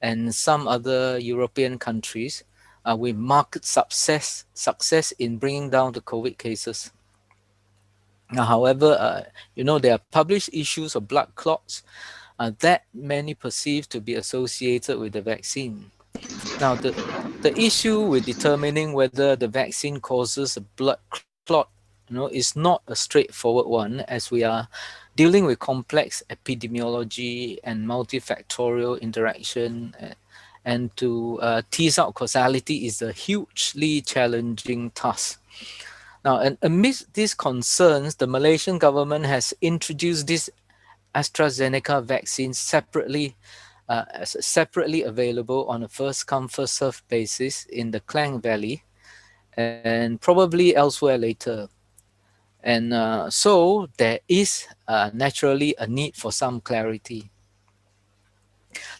and some other European countries with marked success in bringing down the COVID cases. Now, however, there are published issues of blood clots that many perceive to be associated with the vaccine. Now, the issue with determining whether the vaccine causes a blood clot, is not a straightforward one, as we are dealing with complex epidemiology and multifactorial interaction, and to tease out causality is a hugely challenging task. Now, and amidst these concerns, the Malaysian government has introduced this AstraZeneca vaccine separately available on a first come first served basis in the Klang Valley and probably elsewhere later. And so there is naturally a need for some clarity.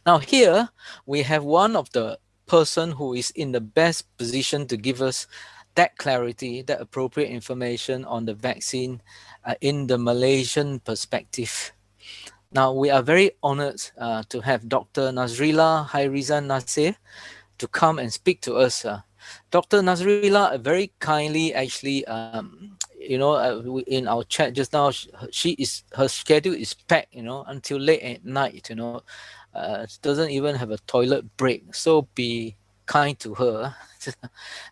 Now here we have one of the person who is in the best position to give us that clarity, that appropriate information on the vaccine in the Malaysian perspective. Now, we are very honored to have Dr. Nazrila Hairizan Nasir to come and speak to us. Dr. Nazrila very kindly actually, in our chat just now, her schedule is packed, until late at night, doesn't even have a toilet break. So be kind to her.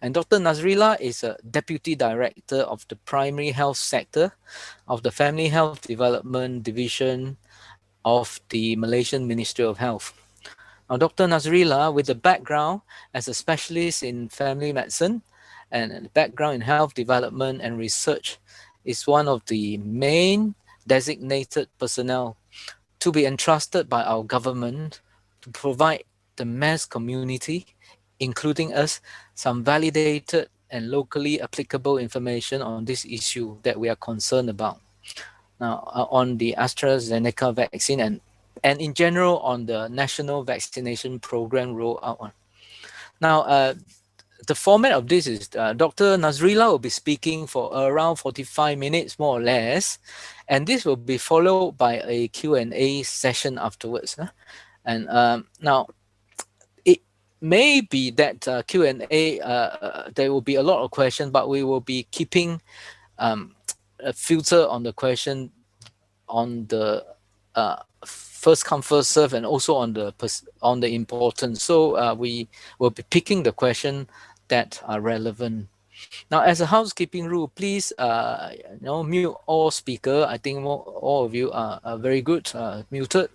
And Dr. Nazrila is a Deputy Director of the Primary Health Sector of the Family Health Development Division of the Malaysian Ministry of Health. Now, Dr. Nazrila, with a background as a specialist in family medicine and a background in health development and research, is one of the main designated personnel to be entrusted by our government to provide the mass community, including us, some validated and locally applicable information on this issue that we are concerned about. Now, on the AstraZeneca vaccine and in general on the national vaccination program rollout. Now, the format of this is Dr. Nazrila will be speaking for around 45 minutes, more or less, and this will be followed by a Q&A session afterwards. And now, it may be that Q&A, there will be a lot of questions, but we will be keeping a filter on the question on the first come first serve, and also on the importance. So we will be picking the question that are relevant. Now, as a housekeeping rule, please mute all speaker. I think all of you are very good muted.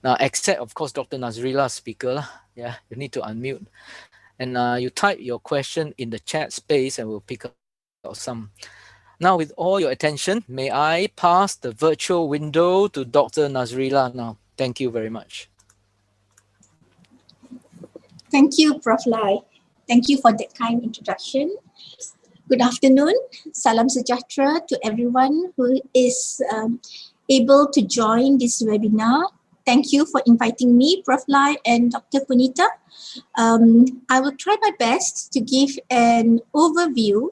Now, except of course Dr. Nazrila's speaker. Yeah, you need to unmute, and you type your question in the chat space, and we'll pick up some. Now, with all your attention, may I pass the virtual window to Dr. Nazrila now. Thank you very much. Thank you, Prof. Lai. Thank you for that kind introduction. Good afternoon. Salam sejahtera to everyone who is able to join this webinar. Thank you for inviting me, Prof. Lai and Dr. Punita. I will try my best to give an overview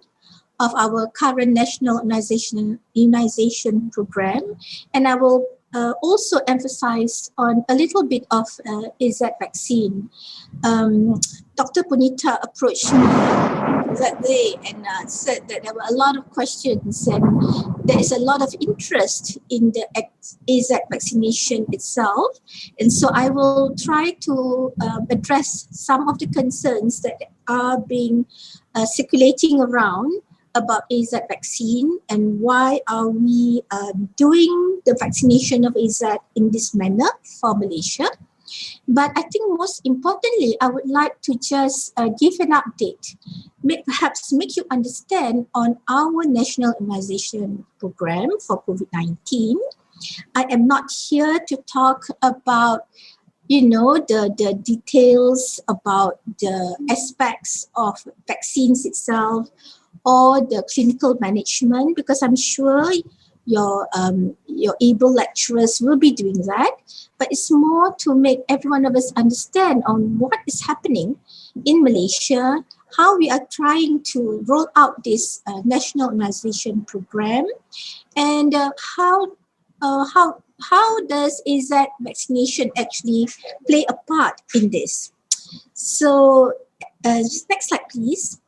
of our current national immunization program, and I will also emphasize on a little bit of AZ vaccine. Dr. Punita approached me that day and said that there were a lot of questions and there is a lot of interest in the AZ vaccination itself, and so I will try to address some of the concerns that are being circulating around about AZ vaccine and why are we doing the vaccination of AZ in this manner for Malaysia. But I think most importantly, I would like to just give an update, perhaps make you understand on our national immunization program for COVID-19. I am not here to talk about the details about the aspects of vaccines itself or the clinical management, because I'm sure your able lecturers will be doing that. But it's more to make every one of us understand on what is happening in Malaysia, how we are trying to roll out this national immunization program, and how how does AZ vaccination actually play a part in this? So, next slide, please.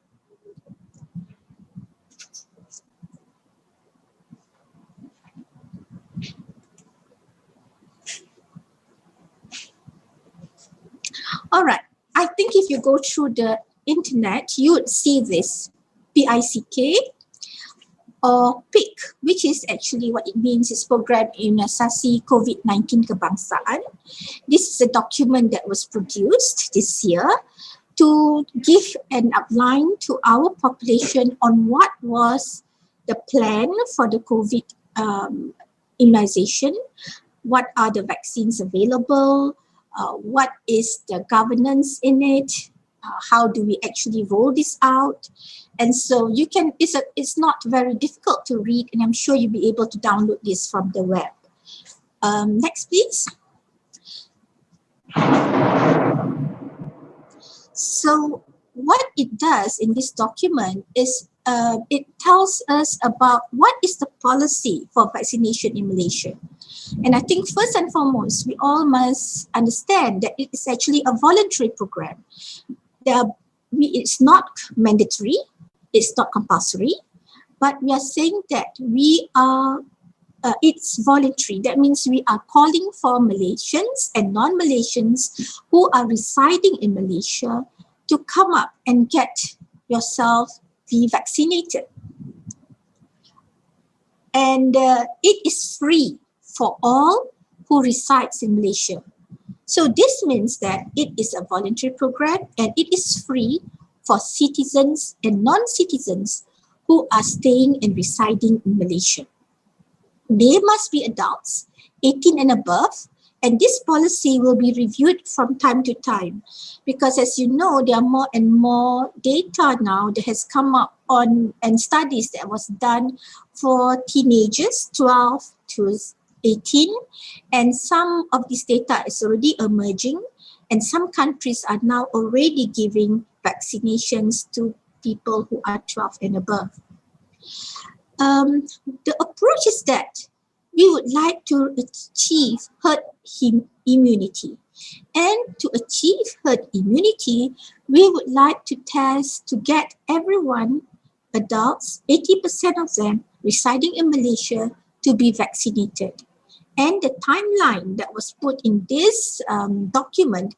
All right. I think if you go through the internet, you would see this PICK or PIC, which is actually what it means is Program Imunisasi COVID-19 Kebangsaan. This is a document that was produced this year to give an outline to our population on what was the plan for the COVID immunization, what are the vaccines available, what is the governance in it, how do we actually roll this out. And so you can, it's not very difficult to read, and I'm sure you'll be able to download this from the web. Next, please. So what it does in this document is it tells us about what is the policy for vaccination in Malaysia. And I think first and foremost, we all must understand that it is actually a voluntary program. It's not mandatory, it's not compulsory, but we are saying that it's voluntary. That means we are calling for Malaysians and non-Malaysians who are residing in Malaysia to come up and get yourself vaccinated. And it is free for all who resides in Malaysia. So this means that it is a voluntary program and it is free for citizens and non-citizens who are staying and residing in Malaysia. They must be adults, 18 and above, and this policy will be reviewed from time to time because, as you know, there are more and more data now that has come up on and studies that was done for teenagers, 12 to 18, and some of this data is already emerging, and some countries are now already giving vaccinations to people who are 12 and above. The approach is that we would like to achieve herd immunity. And to achieve herd immunity, we would like to test to get everyone, adults, 80% of them residing in Malaysia, to be vaccinated. And the timeline that was put in this document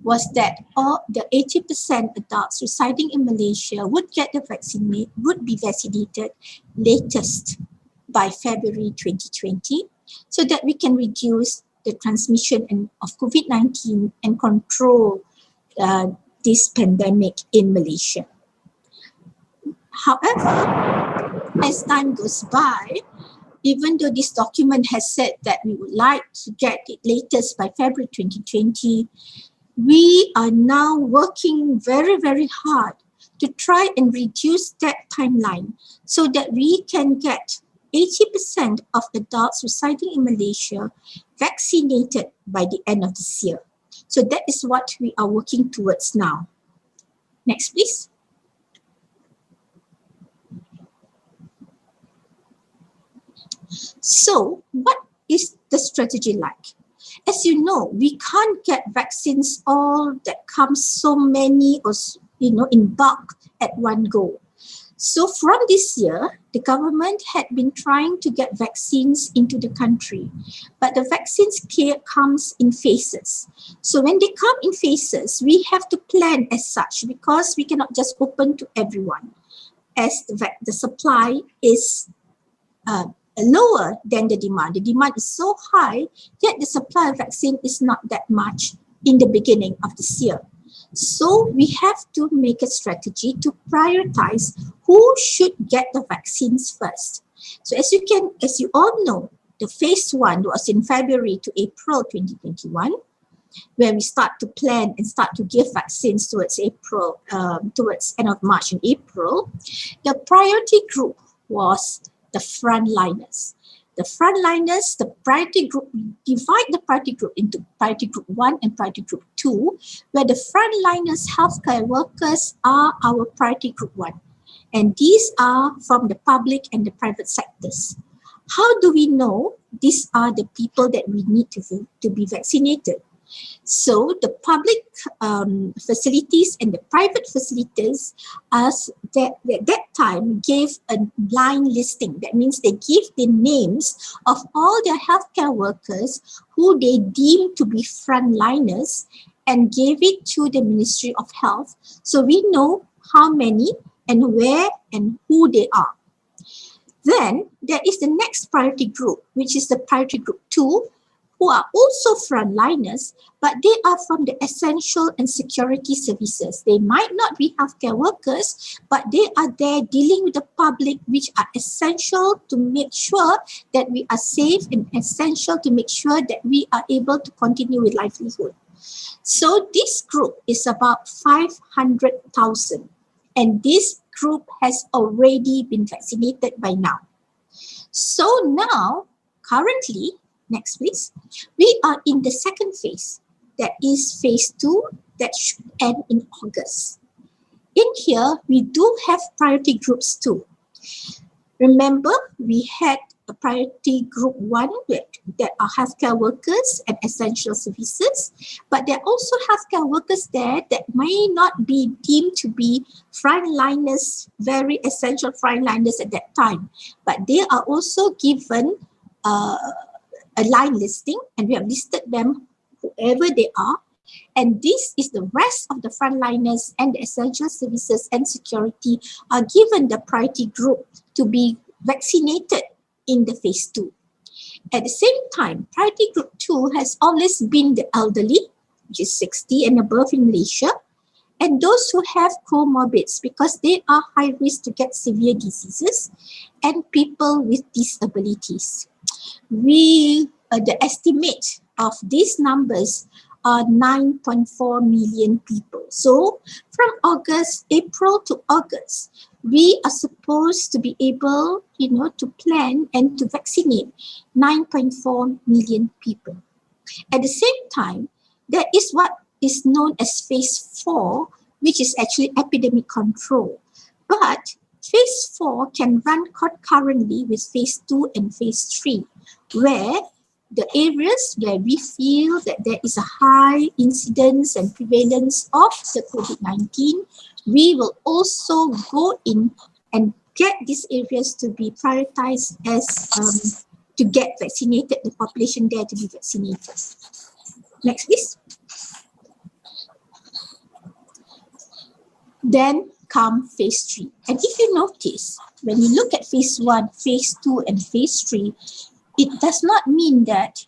was that all the 80% adults residing in Malaysia would get the vaccine, would be vaccinated latest by February 2020, so that we can reduce the transmission of COVID-19 and control this pandemic in Malaysia. However, as time goes by, even though this document has said that we would like to get it latest by February 2020, we are now working very, very hard to try and reduce that timeline so that we can get 80% of adults residing in Malaysia vaccinated by the end of this year. So that is what we are working towards now. Next, please. So what is the strategy like? As you know, we can't get vaccines all that comes so many or in bulk at one go. So from this year, the government had been trying to get vaccines into the country, but the vaccines comes in phases. So when they come in phases, we have to plan as such because we cannot just open to everyone, as the supply is lower than the demand. The demand is so high, yet the supply of vaccine is not that much in the beginning of this year. So we have to make a strategy to prioritize who should get the vaccines first. So as you all know, the phase 1 was in February to April 2021, where we start to plan and start to give vaccines towards April, towards end of March and April. The priority group was the frontliners. The frontliners, the priority group, we divide the priority group into priority group 1 and priority group 2, where the frontliners, healthcare workers, are our priority group 1. And these are from the public and the private sectors. How do we know these are the people that we need to be vaccinated. So the public facilities and the private facilities as that at that time gave a blind listing. That means they give the names of all their healthcare workers who they deem to be frontliners and gave it to the Ministry of Health. So we know how many and where and who they are. Then there is the next priority group, which is the priority group 2, who are also frontliners, but they are from the essential and security services. They might not be healthcare workers, but they are there dealing with the public, which are essential to make sure that we are safe and essential to make sure that we are able to continue with livelihood. So this group is about 500,000, and this group has already been vaccinated by now. So now, currently, next please, we are in the second phase, that is phase 2, that should end in August. In here, we do have priority groups too. Remember, we had a priority group 1 that are healthcare workers and essential services, but there are also healthcare workers there that may not be deemed to be frontliners, very essential frontliners at that time, but they are also given a line listing, and we have listed them whoever they are, and this is the rest of the frontliners and the essential services and security are given the priority group to be vaccinated in the phase 2. At the same time, priority group 2 has always been the elderly, which is 60 and above in Malaysia, and those who have comorbids because they are high risk to get severe diseases, and people with disabilities. The estimate of these numbers are 9.4 million people. So from April to August, we are supposed to be able, to plan and to vaccinate 9.4 million people. At the same time, there is what is known as phase 4, which is actually epidemic control. But phase 4 can run concurrently with phase 2 and phase 3, where the areas where we feel that there is a high incidence and prevalence of the COVID-19, we will also go in and get these areas to be prioritized as to get vaccinated, the population there to be vaccinated. Next, please. Then come phase 3. And if you notice, when you look at phase 1, phase 2, and phase 3, it does not mean that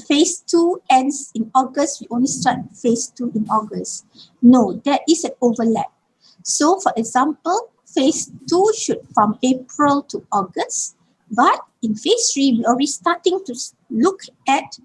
phase 2 ends in August, we only start phase 2 in August. No, there is an overlap. So for example, phase 2 should from April to August, but in phase 3, we're already starting to look at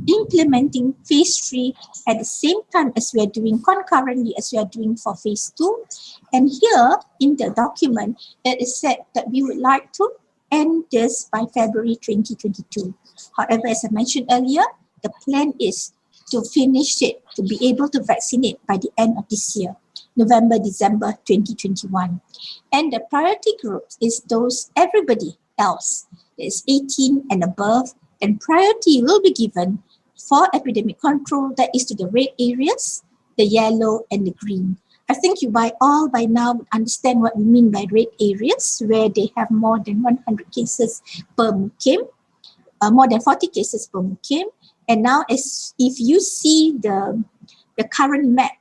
implementing phase 3 at the same time as we are doing concurrently as we are doing for phase 2. And here in the document, it is said that we would like to end this by February 2022. However, as I mentioned earlier, the plan is to finish it, to be able to vaccinate by the end of this year, November, December 2021. And the priority group is those everybody else that is 18 and above, and priority will be given for epidemic control, that is to the red areas, the yellow and the green. I think you by now would understand what we mean by red areas, where they have more than 100 cases per mukim, more than 40 cases per mukim. And now if you see the current map,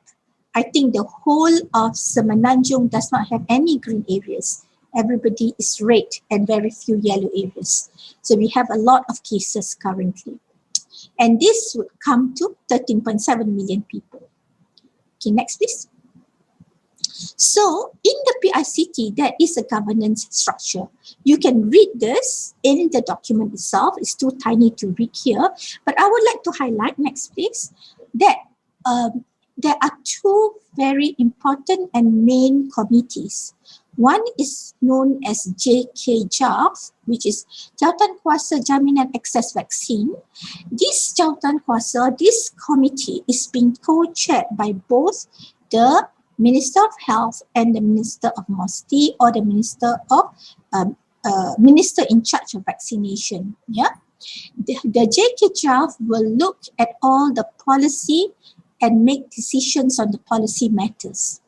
I think the whole of Semenanjung does not have any green areas. Everybody is red and very few yellow areas. So we have a lot of cases currently. And this would come to 13.7 million people. Okay, next please. So in the PICT, there is a governance structure. You can read this in the document itself. It's too tiny to read here. But I would like to highlight, next please, that there are two very important and main committees. One is known as JKJAV, which is Jawatankuasa Jaminan Akses Vaccine. This Jawatankuasa, this committee is being co-chaired by both the Minister of Health and the Minister of Mosty, or the Minister in charge of vaccination. Yeah. The JKJAV will look at all the policy and make decisions on the policy matters.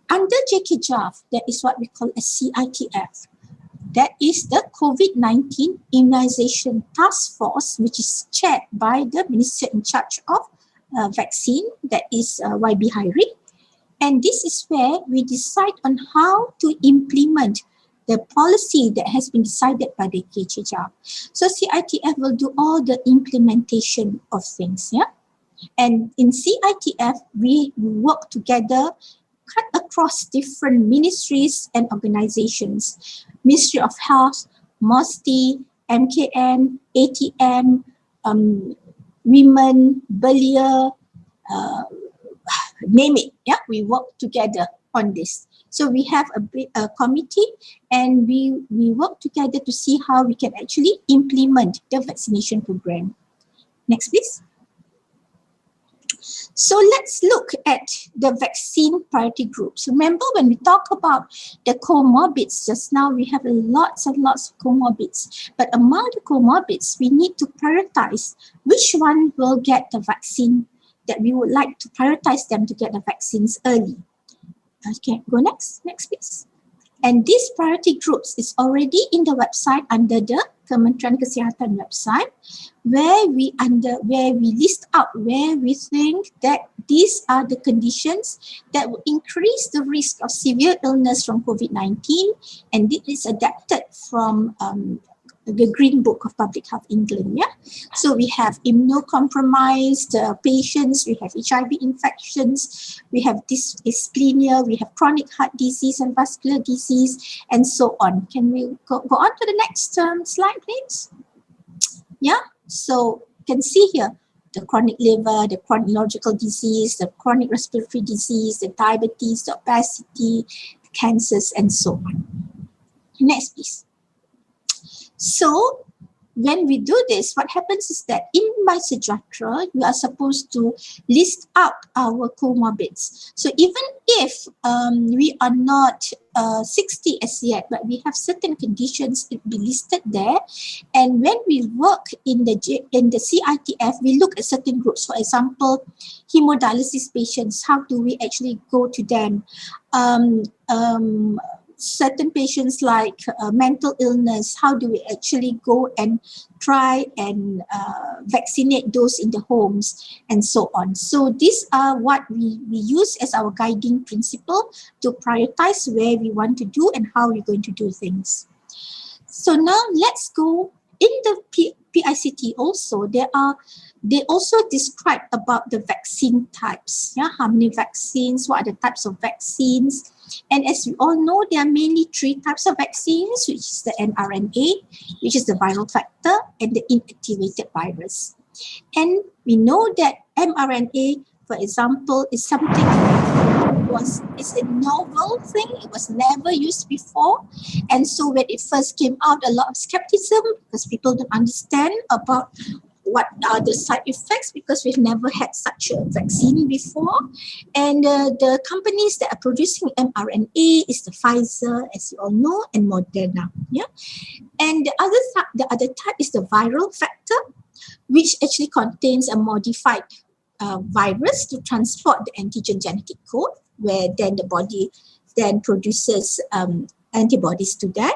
Under JKJAV, there is what we call a CITF. That is the COVID-19 Immunization Task Force, which is chaired by the Minister in charge of vaccine, that is YB Hairi. And this is where we decide on how to implement the policy that has been decided by the JKJAV. So CITF will do all the implementation of things, yeah? And in CITF, we work together, cut across different ministries and organizations. Ministry of Health, MOSTI, MKN, ATM, Women, Belia, name it, yeah, we work together on this. So we have a committee, and we work together to see how we can actually implement the vaccination program. Next, please. So let's look at the vaccine priority groups. Remember, when we talk about the comorbids, just now we have lots and lots of comorbids. But among the comorbids, we need to prioritize which one will get the vaccine, that we would like to prioritize them to get the vaccines early. Okay, go next. Next, please. And these priority groups is already in the website under the Kementerian Kesihatan website, where we list out where we think that these are the conditions that will increase the risk of severe illness from COVID-19, and it is adapted from the Green Book of Public Health England. Yeah, so we have immunocompromised patients, we have HIV infections, we have dyspnea, we have chronic heart disease and vascular disease, and so on. Can we go on to the next slide, please? Yeah, so you can see here the chronic liver, the chronic neurological disease, the chronic respiratory disease, the diabetes, the obesity, the cancers, and so on. Next, please. So when we do this, what happens is that in my Sejahtera, we are supposed to list out our comorbids. So even if we are not 60 as yet, but we have certain conditions, it will be listed there. And when we work in the CITF, we look at certain groups. For example, hemodialysis patients, how do we actually go to them? Certain patients like mental illness, how do we actually go and try and vaccinate those in the homes, and so on. So these are what we use as our guiding principle to prioritize where we want to do and how we're going to do things. So now let's go in the PICT also. They also describe about the vaccine types. Yeah, how many vaccines, what are the types of vaccines. And as we all know, there are mainly three types of vaccines, which is the mRNA, which is the viral factor, and the inactivated virus. And we know that mRNA, for example, is something it's a novel thing. It was never used before. And so when it first came out, a lot of skepticism because people don't understand about what are the side effects, because we've never had such a vaccine before. And the companies that are producing mRNA is the Pfizer, as you all know, and Moderna. Yeah, and the other type is the viral factor, which actually contains a modified virus to transport the antigen genetic code, where then the body then produces antibodies to that.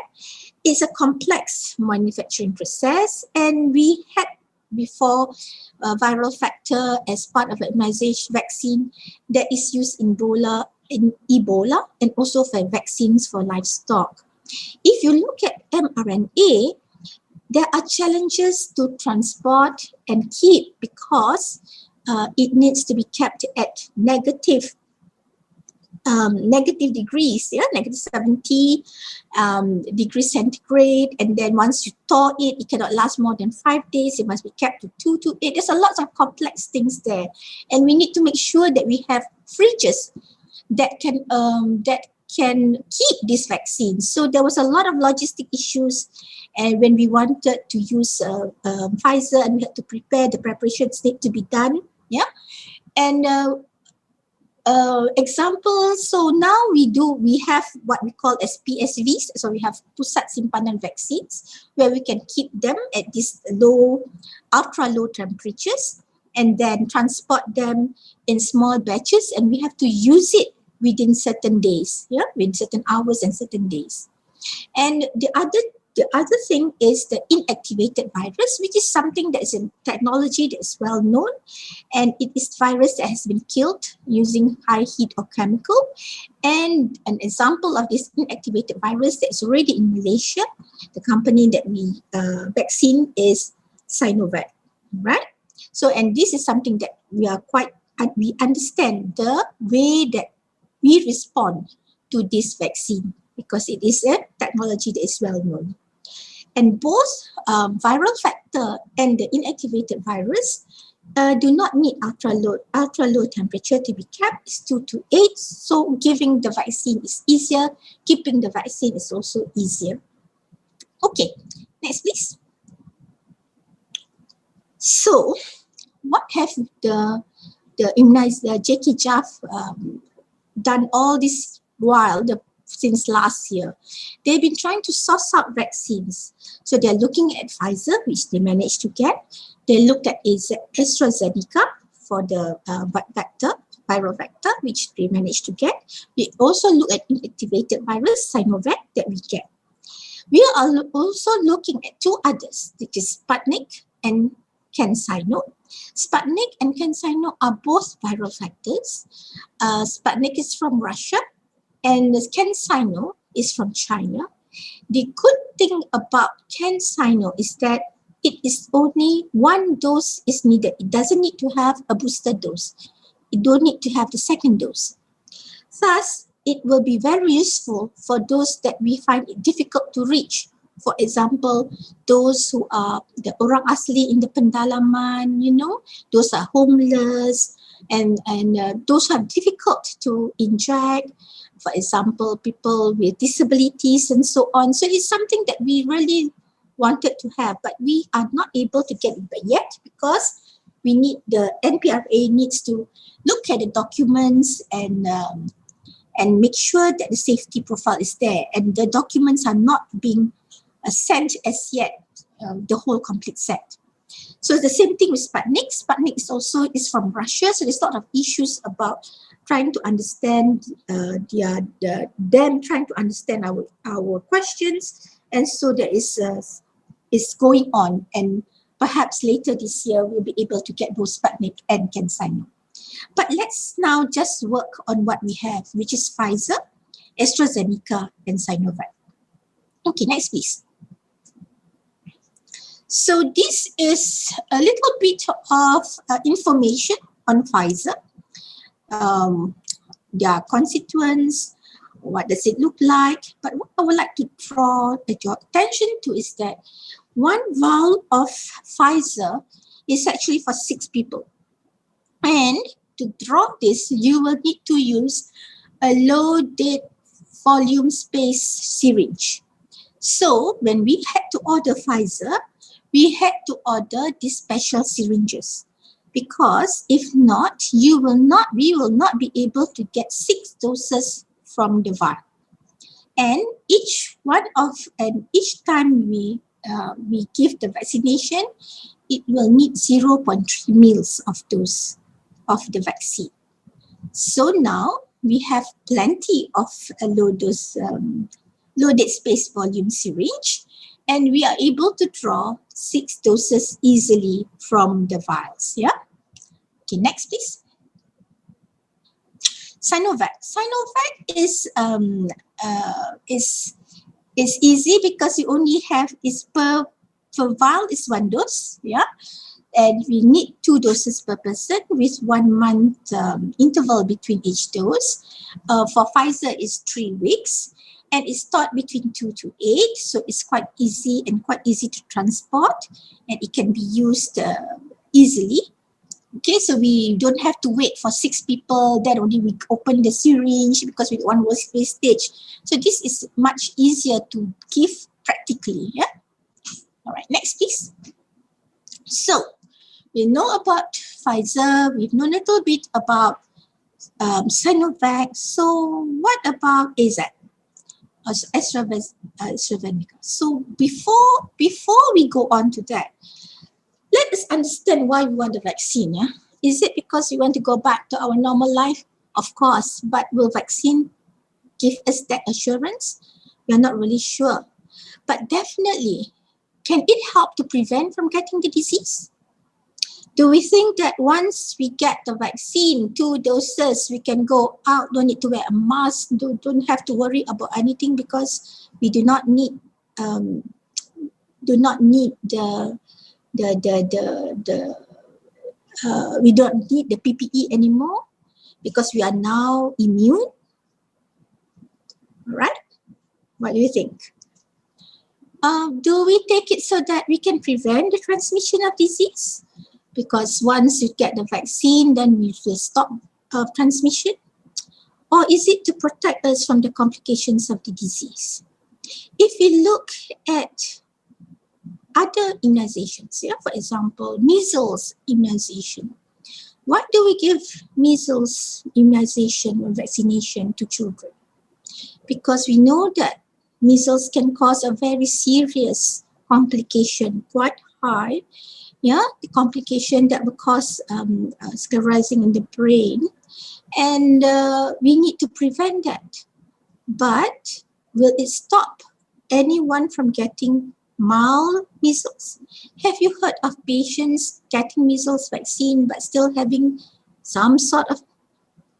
It's a complex manufacturing process, and we had before viral factor as part of the immunization vaccine that is used in Ebola and also for vaccines for livestock. If you look at mRNA, there are challenges to transport and keep because it needs to be kept at negative degrees, yeah, negative 70 degrees centigrade, and then once you thaw it, it cannot last more than 5 days. It must be kept to 2 to 8. There's a lot of complex things there, and we need to make sure that we have fridges that can keep these vaccines. So there was a lot of logistic issues, and when we wanted to use Pfizer, and we had to prepare, the preparations need to be done, yeah, and examples, so now we have what we call as PSVs. So we have pusat simpanan vaccines where we can keep them at this ultra low temperatures and then transport them in small batches, and we have to use it within certain days, within certain hours and certain days. And the other thing is the inactivated virus, which is something that is in technology that is well known, and it is virus that has been killed using high heat or chemical. And an example of this inactivated virus that is already in Malaysia, the company that we vaccine is Cyanovac, right? So, and this is something that we understand the way that we respond to this vaccine because it is a technology that is well known. And both viral factor and the inactivated virus do not need ultra low temperature to be kept. It's 2 to 8. So giving the vaccine is easier. Keeping the vaccine is also easier. Okay, next please. So what have the Jackie Jaff done all this while since last year? They've been trying to source out vaccines. So they're looking at Pfizer, which they managed to get. They looked at Estrogenica for the viral vector, which they managed to get. We also look at inactivated virus, Cyanovac, that we get. We are also looking at two others, which is Sputnik and CanSino. Sputnik and CanSino are both viral factors. Sputnik is from Russia and the CanSino is from China. The good thing about CanSino is that it is only one dose is needed. It doesn't need to have a booster dose. You don't need to have the second dose. Thus, it will be very useful for those that we find it difficult to reach. For example, those who are the orang asli in the pendalaman, those are homeless and those who are difficult to inject. For example, people with disabilities and so on. So it's something that we really wanted to have, but we are not able to get it yet because we need the NPRA needs to look at the documents and make sure that the safety profile is there, and the documents are not being sent as yet, the whole complete set. So it's the same thing with Sputnik. Sputnik is from Russia, so there's a lot of issues about trying to understand them trying to understand our questions, and so there is going on, and perhaps later this year we'll be able to get both Sputnik and CanSino. But let's now just work on what we have, which is Pfizer, AstraZeneca, and Cyanovac. Okay, next please. So this is a little bit of information on Pfizer. Their constituents, what does it look like? But what I would like to draw your attention to is that one vial of Pfizer is actually for 6 people. And to draw this, you will need to use a low-date volume space syringe. So when we had to order Pfizer, we had to order these special syringes, because if not, we will not be able to get 6 doses from the vial. And each time we give the vaccination, it will need 0.3 mils of the vaccine. So now we have plenty of loaded space volume syringe, and we are able to draw 6 doses easily from the vials. Yeah. Okay, next please. Cyanovac. Cyanovac is easy because you only have per vial is 1 dose. Yeah. And we need 2 doses per person with 1 month interval between each dose. For Pfizer, it's 3 weeks, and it's stored between 2 to 8. So it's quite easy to transport, and it can be used easily. Okay, so we don't have to wait for 6 people, then only we open the syringe because we want wastage. So this is much easier to give practically. Yeah. All right, next please. So we know about Pfizer, we've known a little bit about Cyanovac. So what about AZ? AstraZeneca. So before we go on to that, let us understand why we want the vaccine. Yeah? Is it because we want to go back to our normal life? Of course, but will vaccine give us that assurance? We are not really sure. But definitely, can it help to prevent from getting the disease? Do we think that once we get the vaccine, 2 doses, we can go out, don't need to wear a mask, don't have to worry about anything because we do not need we don't need the PPE anymore because we are now immune, right? What do you think? Do we take it so that we can prevent the transmission of disease? Because once you get the vaccine, then we will stop transmission? Or is it to protect us from the complications of the disease? If we look at other immunizations, for example, measles immunization. Why do we give measles immunization or vaccination to children? Because we know that measles can cause a very serious complication, quite high. The complication that will cause sclerosing in the brain. And we need to prevent that. But will it stop anyone from getting mild measles? Have you heard of patients getting measles vaccine but still having some sort of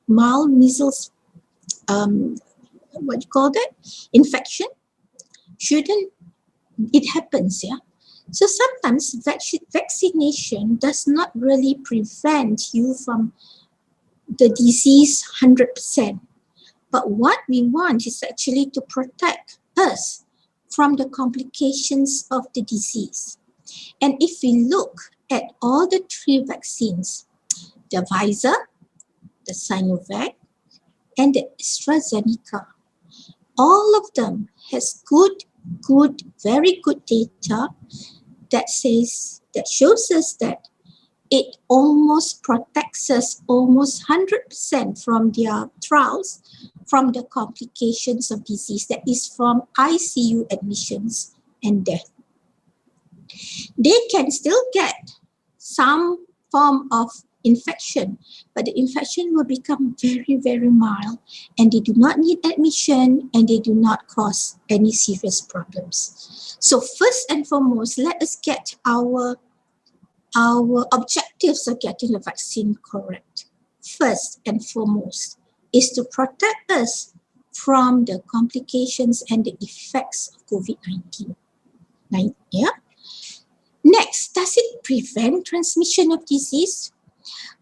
mild measles, infection? Shouldn't it happens, So sometimes vaccination does not really prevent you from the disease 100%. But what we want is actually to protect us from the complications of the disease. And if we look at all the 3 vaccines, the Pfizer, the Cyanovac, and the AstraZeneca, all of them has very good data that shows us that it almost protects us almost 100% from their trials from the complications of disease, that is from ICU admissions and death. They can still get some form of infection, but the infection will become very, very mild and they do not need admission and they do not cause any serious problems. So first and foremost, let us get our objectives of getting the vaccine correct. First and foremost is to protect us from the complications and the effects of COVID-19. Next, does it prevent transmission of disease?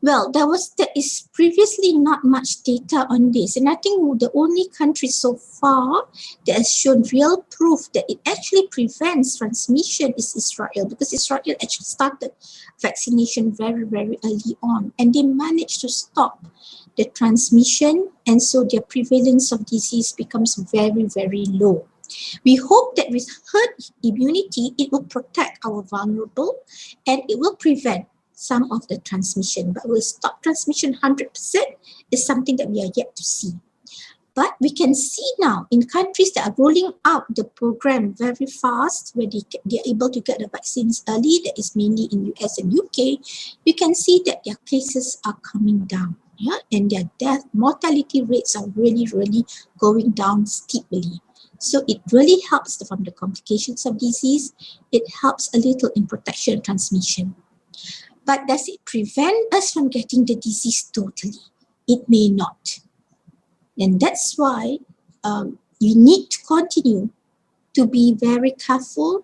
Well, there is previously not much data on this, and I think the only country so far that has shown real proof that it actually prevents transmission is Israel, because Israel actually started vaccination very, very early on, and they managed to stop the transmission, and so their prevalence of disease becomes very, very low. We hope that with herd immunity, it will protect our vulnerable and it will prevent some of the transmission, but will stop transmission 100% is something that we are yet to see. But we can see now in countries that are rolling out the program very fast, where they are able to get the vaccines early, that is mainly in US and UK, you can see that their cases are coming down, and their mortality rates are really, really going down steeply. So it really helps from the complications of disease. It helps a little in protection and transmission. But does it prevent us from getting the disease totally? It may not. And that's why you need to continue to be very careful,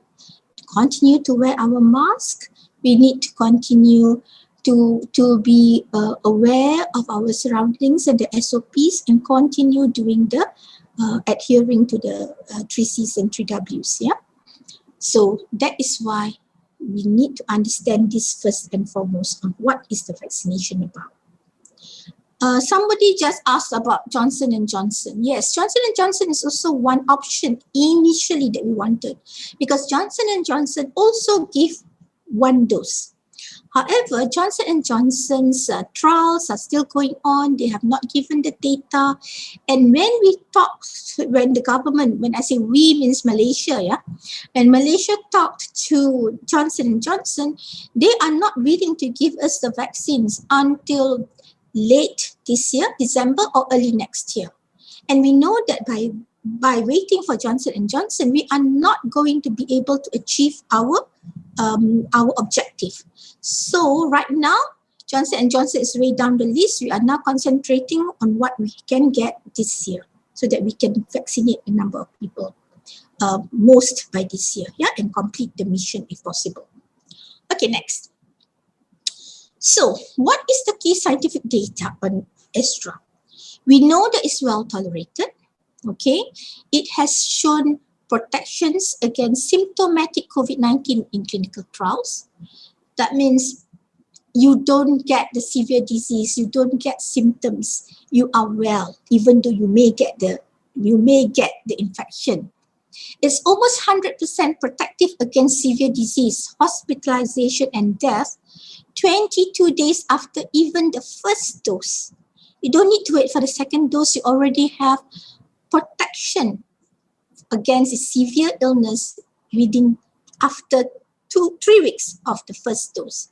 to continue to wear our mask. We need to continue to be aware of our surroundings and the SOPs and continue doing the adhering to the 3Cs and 3Ws. So that is why we need to understand this first and foremost on what is the vaccination about. Somebody just asked about Johnson & Johnson. Yes, Johnson & Johnson is also one option initially that we wanted, because Johnson & Johnson also give 1 dose. However, Johnson and Johnson's trials are still going on. They have not given the data. And when the government, when I say we means Malaysia, yeah, when Malaysia talked to Johnson and Johnson, they are not willing to give us the vaccines until late this year, December or early next year. And we know that by waiting for Johnson and Johnson, we are not going to be able to achieve our objective. So right now, Johnson and Johnson is way down the list. We are now concentrating on what we can get this year so that we can vaccinate a number of people, most by this year, yeah, and complete the mission if possible. Okay, next. So what is the key scientific data on Astra? We know that it's well tolerated, okay? It has shown protections against symptomatic COVID-19 in clinical trials. That means you don't get the severe disease, you don't get symptoms, you are well, even though you may get the infection. It's almost 100% protective against severe disease, hospitalization and death 22 days after even the first dose. You don't need to wait for the second dose, you already have protection against a severe illness within after 2-3 weeks of the first dose.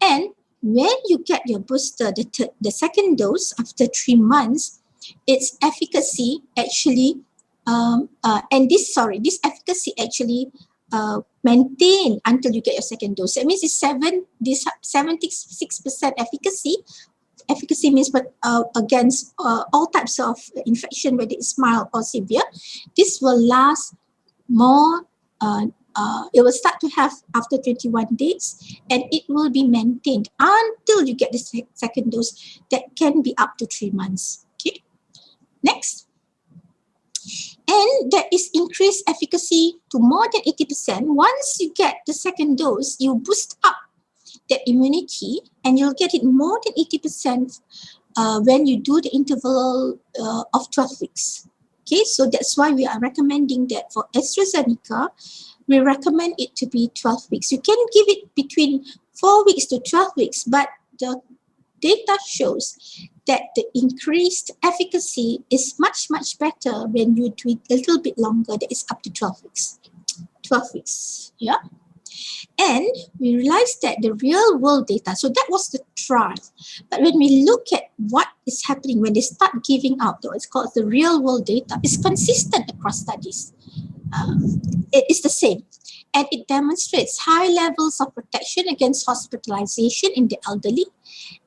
And when you get your booster, the second dose after 3 months, its efficacy actually this efficacy actually maintained until you get your second dose. That means this 76% efficacy. Efficacy means against all types of infection, whether it's mild or severe. This will last more. It will start to have after 21 days, and it will be maintained until you get the second dose. That can be up to 3 months. Okay. Next. And there is increased efficacy to more than 80%. Once you get the second dose, you boost up that immunity and you'll get it more than 80% when you do the interval of 12 weeks. Okay, so that's why we are recommending that for AstraZeneca, we recommend it to be 12 weeks. You can give it between 4 weeks to 12 weeks, but the data shows that the increased efficacy is much, much better when you do it a little bit longer, that is up to 12 weeks. 12 weeks, yeah. And we realized that the real world data, so that was the trial. But when we look at what is happening when they start giving out, though, it's called the real world data, it's consistent across studies. It is the same. And it demonstrates high levels of protection against hospitalization in the elderly.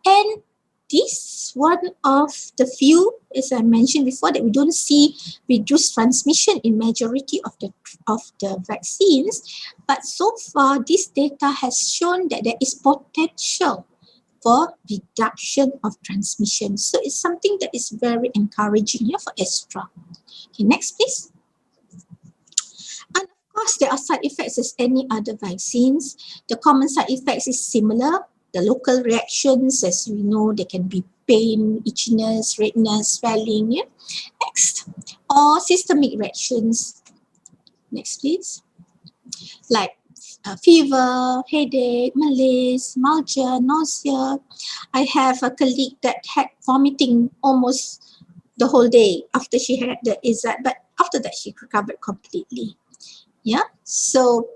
And this one of the few, as I mentioned before, that we don't see reduced transmission in majority of the vaccines. But so far, this data has shown that there is potential for reduction of transmission. So it's something that is very encouraging here for Astra. Okay, next please. And of course, there are side effects as any other vaccines. The common side effects is similar. The local reactions, as we know, they can be pain, itchiness, redness, swelling. Yeah? Next, or systemic reactions. Next, please. Like fever, headache, malaise, myalgia, nausea. I have a colleague that had vomiting almost the whole day after she had the AZ, but after that she recovered completely. Yeah, so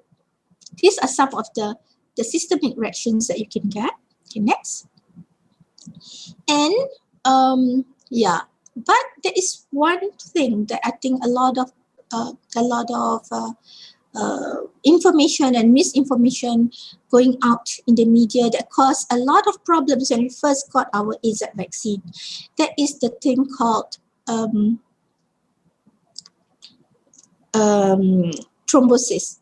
these are some of the systemic reactions that you can get. Okay, next. And yeah, but there is one thing that I think a lot of information and misinformation going out in the media that caused a lot of problems when we first got our AZ vaccine. That is the thing called thrombosis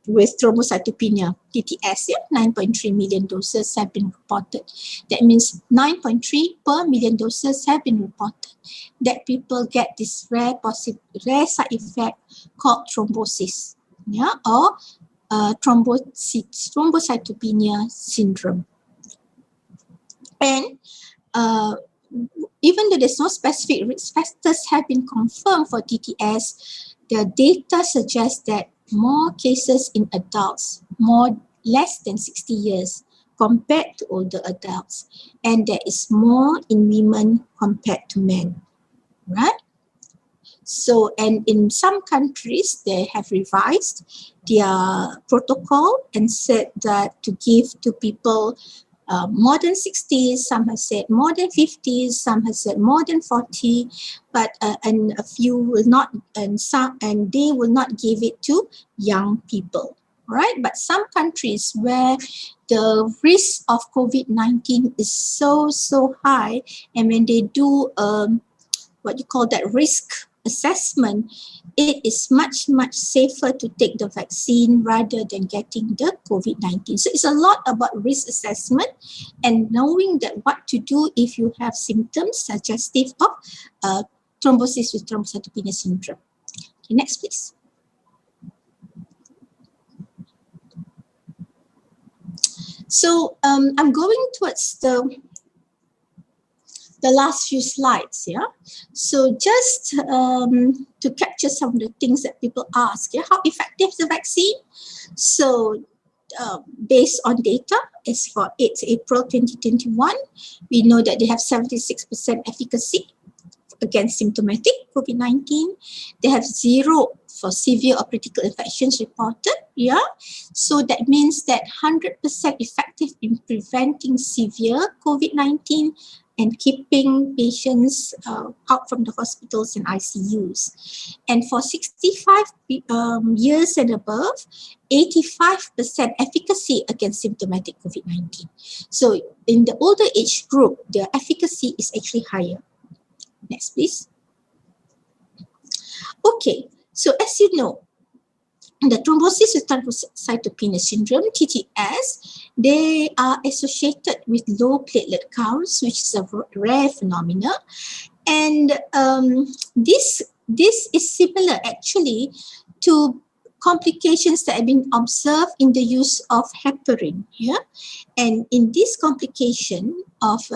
with thrombocytopenia, TTS, yeah, 9.3 million doses have been reported. That means 9.3 per million doses have been reported that people get this rare side effect called thrombosis, yeah, or thrombocytopenia syndrome. And even though there's no specific risk factors have been confirmed for TTS, the data suggests that more cases in adults, less than 60 years, compared to older adults, and there is more in women compared to men, right? So, and in some countries, they have revised their protocol and said that to give to people more than 60, some have said more than 50, some have said more than 40, but and a few will not, and they will not give it to young people, right? But some countries where the risk of COVID-19 is so high, and when they do what you call that risk assessment, it is much safer to take the vaccine rather than getting the COVID-19. So it's a lot about risk assessment and knowing that what to do if you have symptoms suggestive of thrombosis with thrombocytopenia syndrome. Okay, next please. So I'm going towards the last few slides, yeah. So just to capture some of the things that people ask, yeah, how effective is the vaccine? So based on data, as for 8th April 2021, we know that they have 76% efficacy against symptomatic COVID-19. They have 0 for severe or critical infections reported, yeah. So that means that 100% effective in preventing severe COVID-19 and keeping patients out from the hospitals and ICUs. And for 65 years and above, 85% efficacy against symptomatic COVID-19. So in the older age group, the efficacy is actually higher. Next, please. Okay, so as you know, the thrombosis with thrombocytopenia syndrome, TTS, they are associated with low platelet counts, which is a rare phenomenon. And this is similar actually to complications that have been observed in the use of heparin. Yeah? And in this complication of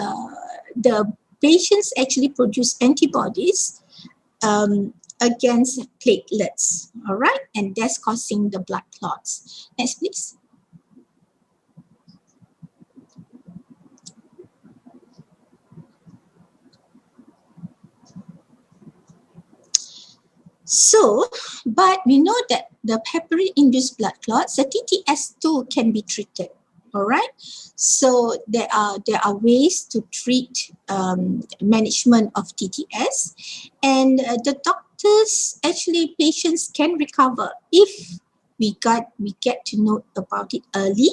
the patients actually produce antibodies against platelets, all right? And that's causing the blood clots. Next, please. So, but we know that the heparin-induced blood clots, the TTS2 can be treated. All right. So there are ways to treat management of TTS, and the doctors actually patients can recover if we get to know about it early.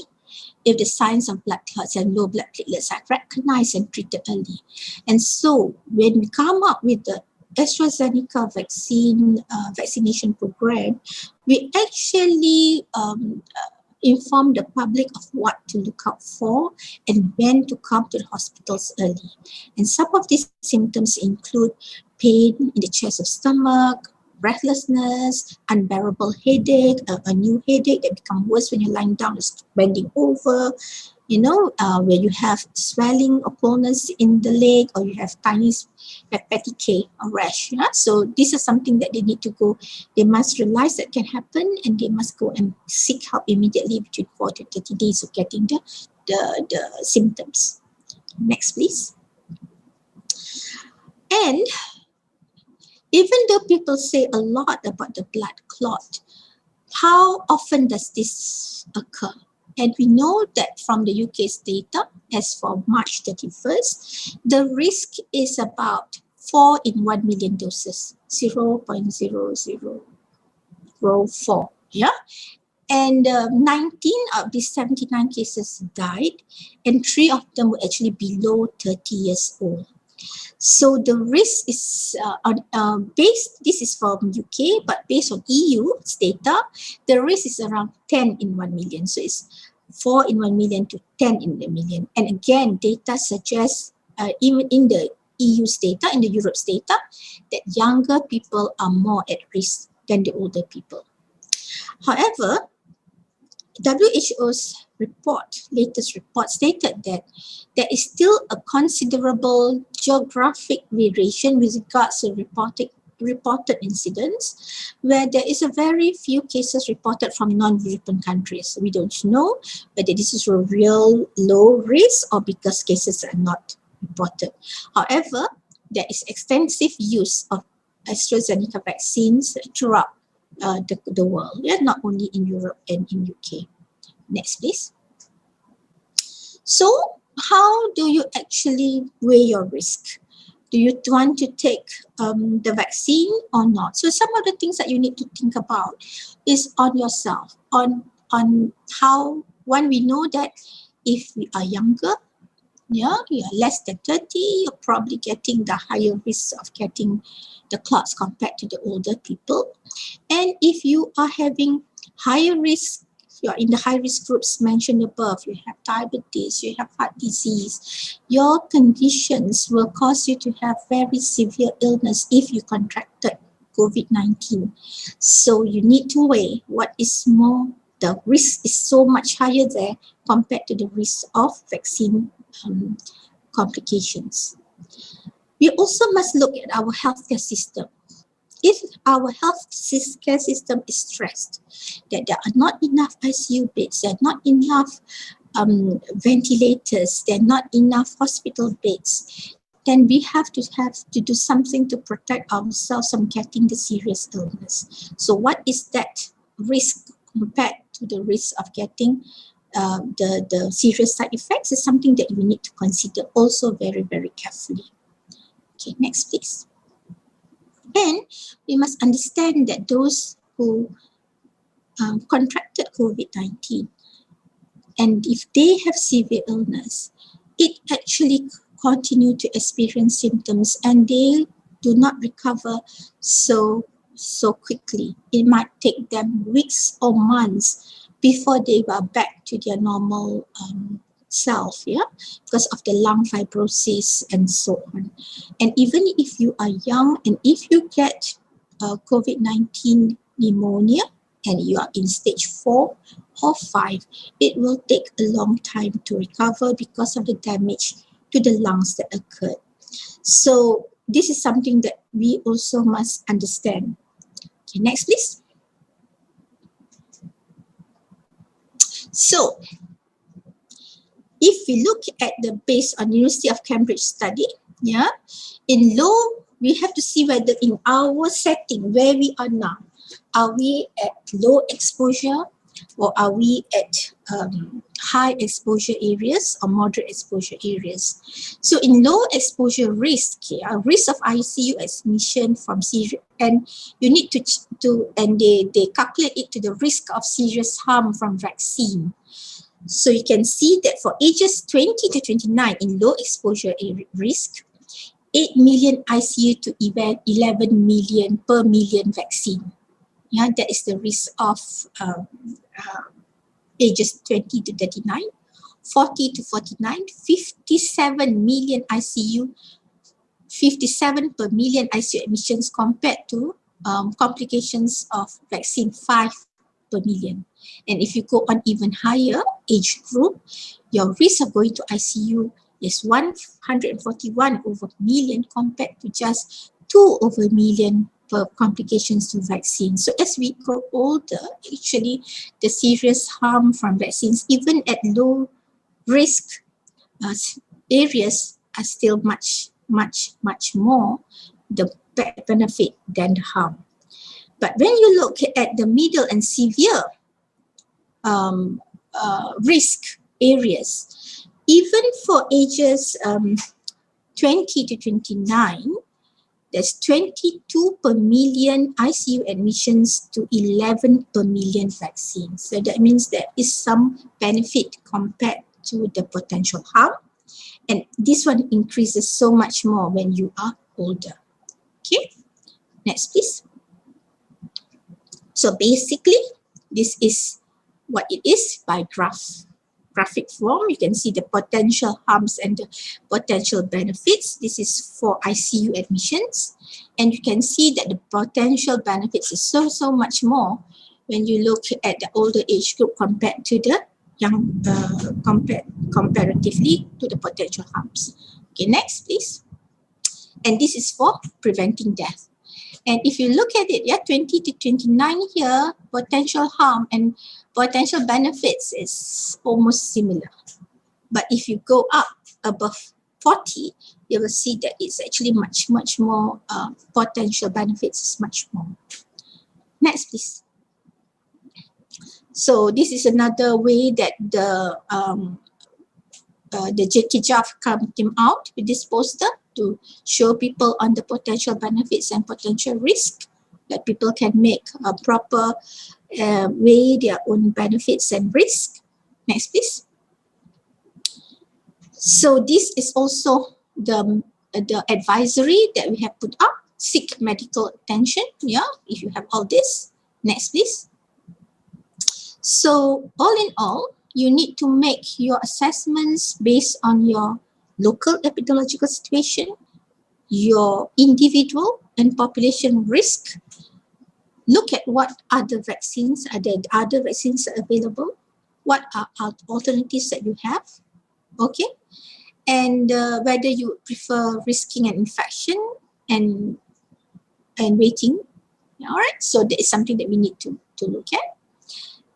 If the signs of blood clots and low blood platelets are recognized and treated early, and so when we come up with the Estrogenic vaccine vaccination program, we actually inform the public of what to look out for and when to come to the hospitals early. And some of these symptoms include pain in the chest or stomach, breathlessness, unbearable headache, a new headache that becomes worse when you're lying down, bending over, you know, where you have swelling or coldness in the leg, or you have tiny petechiae or rash. Yeah? So this is something that they need to go, they must realize that can happen, and they must go and seek help immediately between 4 to 30 days of getting the symptoms. Next, please. And even though people say a lot about the blood clot, how often does this occur? And we know that from the UK's data, as for March 31st, the risk is about 4 in 1 million doses, 0.0004. Yeah? And 19 of these 79 cases died, and 3 of them were actually below 30 years old. So the risk is based, this is from UK, but based on EU's data, the risk is around 10 in 1 million. So it's 4 in 1 million to 10 in a million. And again, data suggests, even in the EU's data, in the Europe's data, that younger people are more at risk than the older people. However, WHO's latest report stated that there is still a considerable geographic variation with regards to reported reported incidents where there is a very few cases reported from non-European countries. We don't know whether this is a real low risk or because cases are not reported. However, there is extensive use of AstraZeneca vaccines throughout the world, not only in Europe and in UK. Next, please. So, how do you actually weigh your risk? Do you want to take the vaccine or not? So some of the things that you need to think about is on yourself, on how, one, we know that if we are younger, you are less than 30, you're probably getting the higher risk of getting the clots compared to the older people. And if you are having higher risk, you are in the high risk groups mentioned above, you have diabetes, you have heart disease, your conditions will cause you to have very severe illness if you contracted COVID-19. So you need to weigh what is more, the risk is so much higher there compared to the risk of vaccine complications. We also must look at our healthcare system. If our healthcare system is stressed, that there are not enough ICU beds, there are not enough ventilators, there are not enough hospital beds, then we have to do something to protect ourselves from getting the serious illness. So what is that risk compared to the risk of getting the serious side effects is something that you need to consider also very, very carefully. Okay, next please. Then we must understand that those who contracted COVID-19, and if they have severe illness, it actually continue to experience symptoms and they do not recover so quickly. It might take them weeks or months before they are back to their normal self, because of the lung fibrosis and so on. And even if you are young and if you get COVID-19 pneumonia and you are in stage 4 or 5, it will take a long time to recover because of the damage to the lungs that occurred. So this is something that we also must understand. Okay, next please. So if we look at the based on University of Cambridge study, in low, we have to see whether in our setting where we are now, are we at low exposure or are we at high exposure areas or moderate exposure areas? So in low exposure risk, risk of ICU admission from serious, and you need to and they calculate it to the risk of serious harm from vaccine. So you can see that for ages 20 to 29 in low exposure risk, 8 million ICU to 11 million per million vaccine. That is the risk of ages 20 to 39, 40 to 49, 57 million ICU, 57 per million ICU admissions compared to complications of vaccine 5 per million. And if you go on even higher age group, your risk of going to ICU is 141 over million compared to just 2 over million per complications to vaccines. So as we grow older, actually the serious harm from vaccines, even at low risk areas, are still much more the benefit than the harm. But when you look at the middle and severe risk areas, even for ages 20 to 29, there's 22 per million ICU admissions to 11 per million vaccines. So that means there is some benefit compared to the potential harm. And this one increases so much more when you are older. Okay, next please. So basically, this is what it is by graphic form. You can see the potential harms and the potential benefits. This is for ICU admissions. And you can see that the potential benefits is so much more when you look at the older age group compared to the young, comparatively to the potential harms. Okay, next please. And this is for preventing death. And if you look at it, 20 to 29 here, potential harm and potential benefits is almost similar. But if you go up above 40, you will see that it's actually much, much more potential benefits is much more. Next, please. So this is another way that the JKJAF came out with this poster to show people on the potential benefits and potential risk, that people can make a proper weigh their own benefits and risk. Next, please. So this is also the advisory that we have put up. Seek medical attention. If you have all this. Next, please. So all in all, you need to make your assessments based on your local epidemiological situation, your individual and population risk. Look at what other vaccines are there, other vaccines are available, what are alternatives that you have, okay? And whether you prefer risking an infection and waiting. All right, so that is something that we need to look at.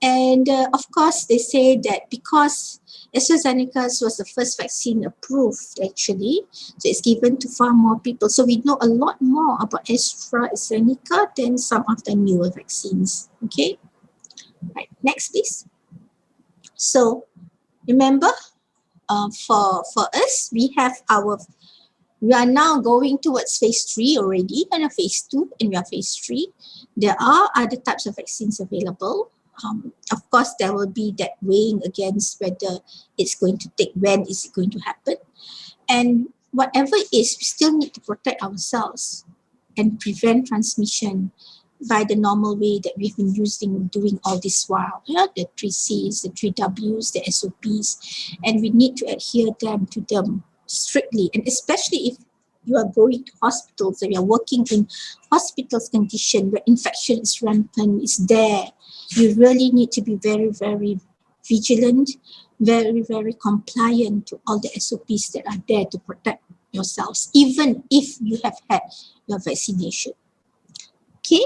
And of course, they say that because Estrogenica was the first vaccine approved, actually, so it's given to far more people. So we know a lot more about AstraZeneca than some of the newer vaccines. Okay, right. Next, please. So remember, for us, we are now going towards phase 3 already, and a phase 2, and we are phase 3. There are other types of vaccines available. Of course, there will be that weighing against whether it's going to take, when is it going to happen. And whatever it is, we still need to protect ourselves and prevent transmission by the normal way that we've been doing all this while. The 3 C's, the 3 W's, the SOPs, and we need to adhere to them strictly. And especially if you are going to hospitals and you are working in hospitals condition where infection is rampant, is there, you really need to be very, very vigilant, very, very compliant to all the SOPs that are there to protect yourselves, even if you have had your vaccination. Okay?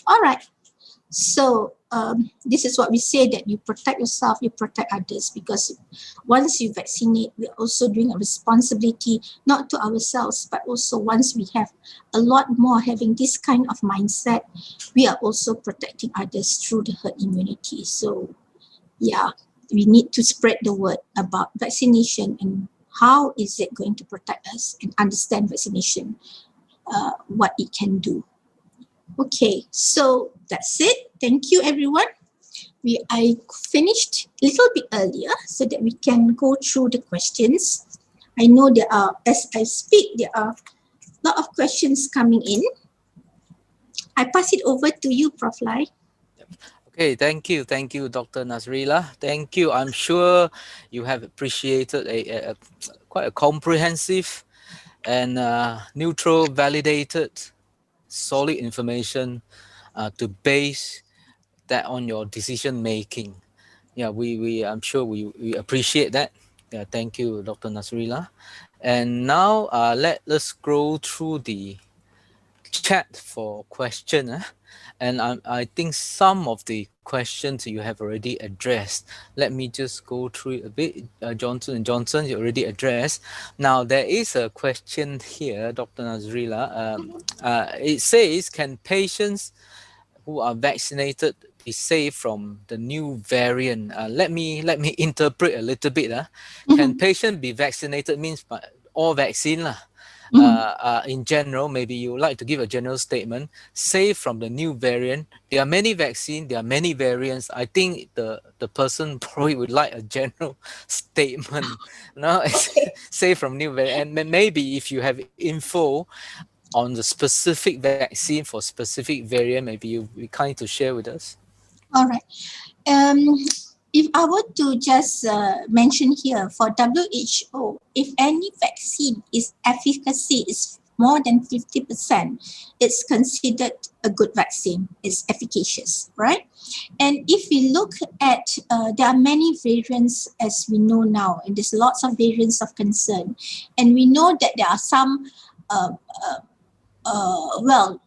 All right. So this is what we say, that you protect yourself, you protect others, because once you vaccinate, we're also doing a responsibility, not to ourselves, but also once we have a lot more having this kind of mindset, we are also protecting others through the herd immunity. So we need to spread the word about vaccination and how is it going to protect us, and understand vaccination, what it can do. Okay, so that's it. Thank you, everyone. I finished a little bit earlier so that we can go through the questions. I know there are, as I speak, there are a lot of questions coming in. I pass it over to you, Prof. Lai. Okay, thank you, Dr. Nazrila. Thank you. I'm sure you have appreciated a quite a comprehensive and neutral, validated, solid information to base that on your decision making. Yeah, I'm sure we appreciate that. Yeah, thank you, Dr. Nazrila. And now let's go through the chat for question. And I think some of the questions you have already addressed. Let me just go through it a bit. Johnson & Johnson, you already addressed. Now, there is a question here, Dr. Nazrila. It says, can patients who are vaccinated be safe from the new variant? Let me interpret a little bit. Can patient be vaccinated means all vaccine lah. In general, maybe you would like to give a general statement, safe from the new variant. There are many vaccines, there are many variants. I think the person probably would like a general statement. No, safe from new variant. And maybe if you have info on the specific vaccine for specific variant, maybe you be kind to share with us. All right. If I were to just mention here for WHO, if any vaccine is efficacy is more than 50%, it's considered a good vaccine. It's efficacious, right? And if we look at, there are many variants as we know now, and there's lots of variants of concern. And we know that there are some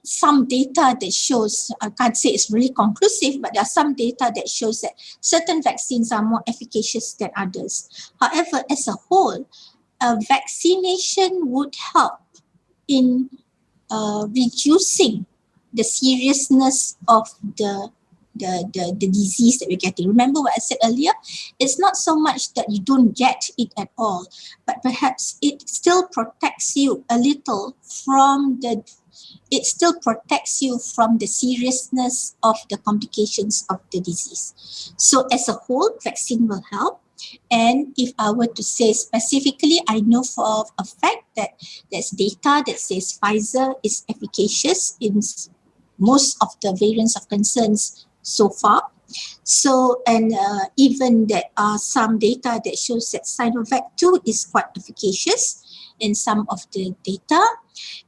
some data that shows, I can't say it's really conclusive, but there are some data that shows that certain vaccines are more efficacious than others. However, as a whole, vaccination would help in reducing the seriousness of the disease that we're getting. Remember what I said earlier? It's not so much that you don't get it at all, but perhaps it still protects you a little from the seriousness of the complications of the disease. So as a whole, vaccine will help. And if I were to say specifically, I know for a fact that there's data that says Pfizer is efficacious in most of the variants of concerns so far. So, and even there are some data that shows that Cyanovac too is quite efficacious in some of the data.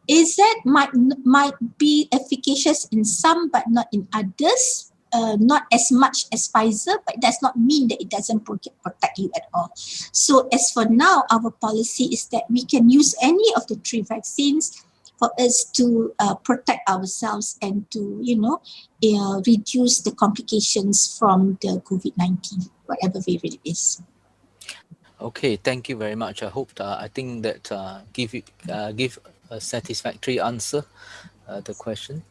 Is that might be efficacious in some but not in others? Not as much as Pfizer, but it does not mean that it doesn't protect you at all. So as for now, our policy is that we can use any of the 3 vaccines for us to protect ourselves and to, reduce the complications from the COVID-19, whatever variant it is. Okay, thank you very much. I think that give a satisfactory answer the question.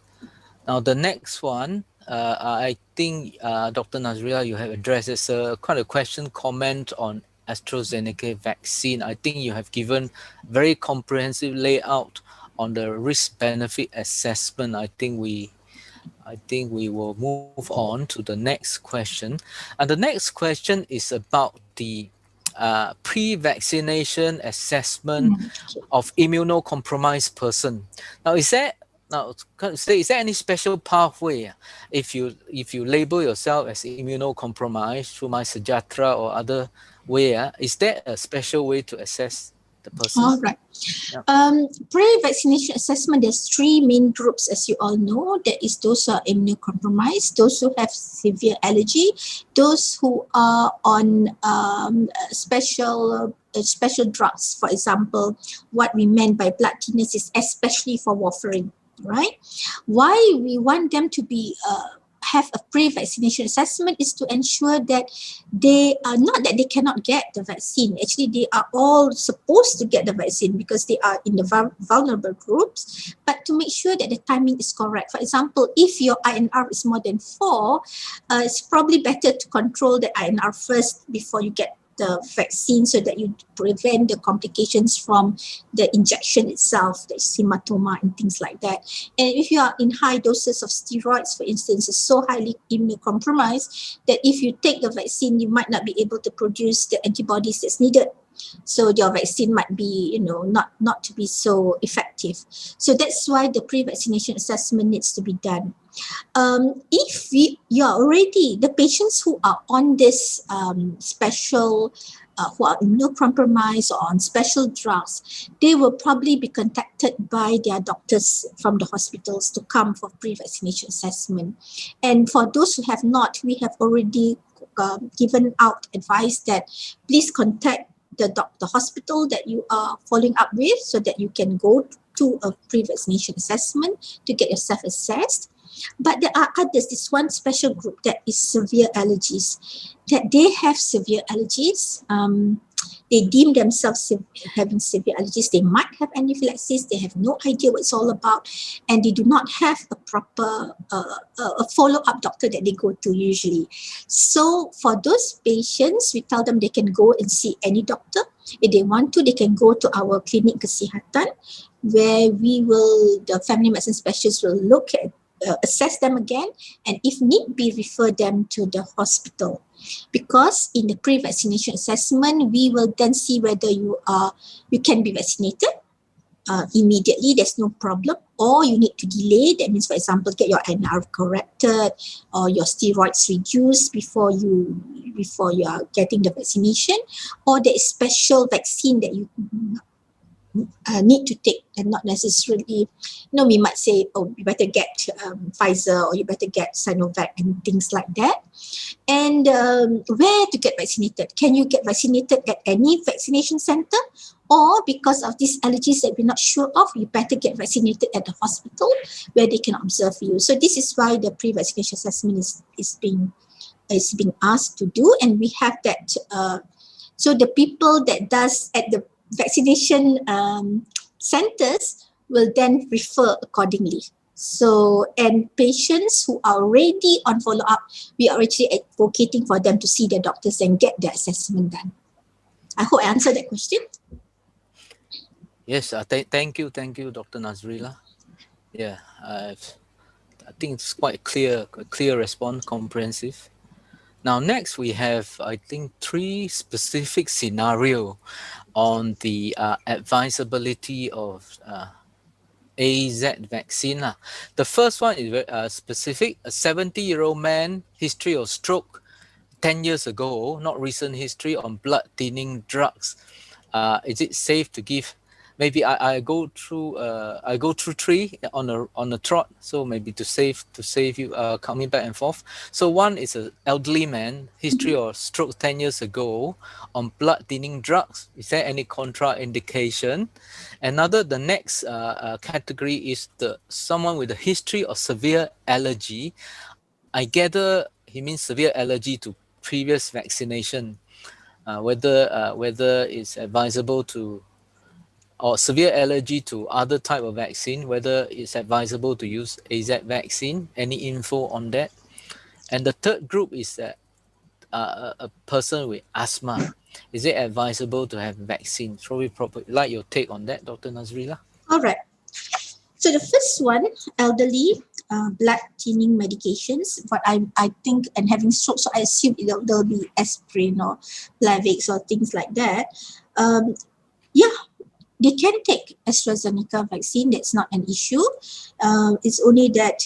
Now the next one, I think Dr. Nazrila, you have addressed this quite a question comment on AstraZeneca vaccine. I think you have given very comprehensive layout on the risk-benefit assessment. I think we will move on to the next question. And the next question is about the pre-vaccination assessment of immunocompromised person. Now, is there any special pathway if you label yourself as immunocompromised through my Sejahtera or other way? Is there a special way to assess the person? All right. Pre-vaccination assessment, there's 3 main groups, as you all know. There is those who are immunocompromised, those who have severe allergy, those who are on special drugs. For example, what we meant by blood thinners is especially for warfarin, right? Why we want them to be have a pre-vaccination assessment is to ensure that they are not that they cannot get the vaccine. Actually, they are all supposed to get the vaccine because they are in the vulnerable groups, but to make sure that the timing is correct. For example, if your INR is more than 4, it's probably better to control the INR first before you get the vaccine so that you prevent the complications from the injection itself, the hematoma and things like that. And if you are in high doses of steroids, for instance, it's so highly immunocompromised that if you take the vaccine, you might not be able to produce the antibodies that's needed. So your vaccine might be, not to be so effective. So that's why the pre-vaccination assessment needs to be done. If you're already, the patients who are on this special, who are immunocompromised or on special drugs, they will probably be contacted by their doctors from the hospitals to come for pre-vaccination assessment. And for those who have not, we have already given out advice that please contact the hospital that you are following up with so that you can go to a pre-vaccination assessment to get yourself assessed. But there are others, this one special group that is severe allergies, that they have severe allergies. They deem themselves having severe allergies. They might have anaphylaxis. They have no idea what it's all about. And they do not have a proper a follow-up doctor that they go to usually. So for those patients, we tell them they can go and see any doctor. If they want to, they can go to our clinic Kesihatan, where the family medicine specialist will look at assess them again, and if need be, refer them to the hospital. Because in the pre-vaccination assessment, we will then see whether you can be vaccinated immediately, there's no problem, or you need to delay. That means, for example, get your INR corrected or your steroids reduced before you are getting the vaccination, or there is special vaccine that you need to take, and not necessarily, we might say, oh, you better get Pfizer or you better get Cyanovac and things like that. And where to get vaccinated? Can you get vaccinated at any vaccination center, or because of these allergies that we're not sure of, you better get vaccinated at the hospital where they can observe you. So this is why the pre-vaccination assessment is being asked to do, and we have that. So the people that does at the vaccination centers will then refer accordingly. So, and patients who are already on follow-up, we are actually advocating for them to see their doctors and get their assessment done. I hope I answered that question. Yes, thank you, Dr. Nazrila. Yeah, I think it's quite a clear response, comprehensive. Now, next we have, I think, 3 specific scenario on the advisability of AZ vaccine. The first one is very specific. A 70-year-old man, history of stroke 10 years ago, not recent history, on blood thinning drugs. Is it safe to give? Maybe I go through 3 on a trot, so maybe to save you coming back and forth. So one is an elderly man, history of stroke 10 years ago, on blood thinning drugs. Is there any contraindication? The next category is someone with a history of severe allergy. I gather he means severe allergy to previous vaccination. Whether it's advisable to, or severe allergy to other type of vaccine, whether it's advisable to use AZ vaccine. Any info on that? And the third group is a person with asthma. Is it advisable to have vaccine? Probably like your take on that, Dr. Nazrila. All right. So the first one, elderly, blood thinning medications. What I think, and having stroke, so I assume there'll be aspirin or Plavix or things like that. Yeah, they can take AstraZeneca vaccine. That's not an issue. It's only that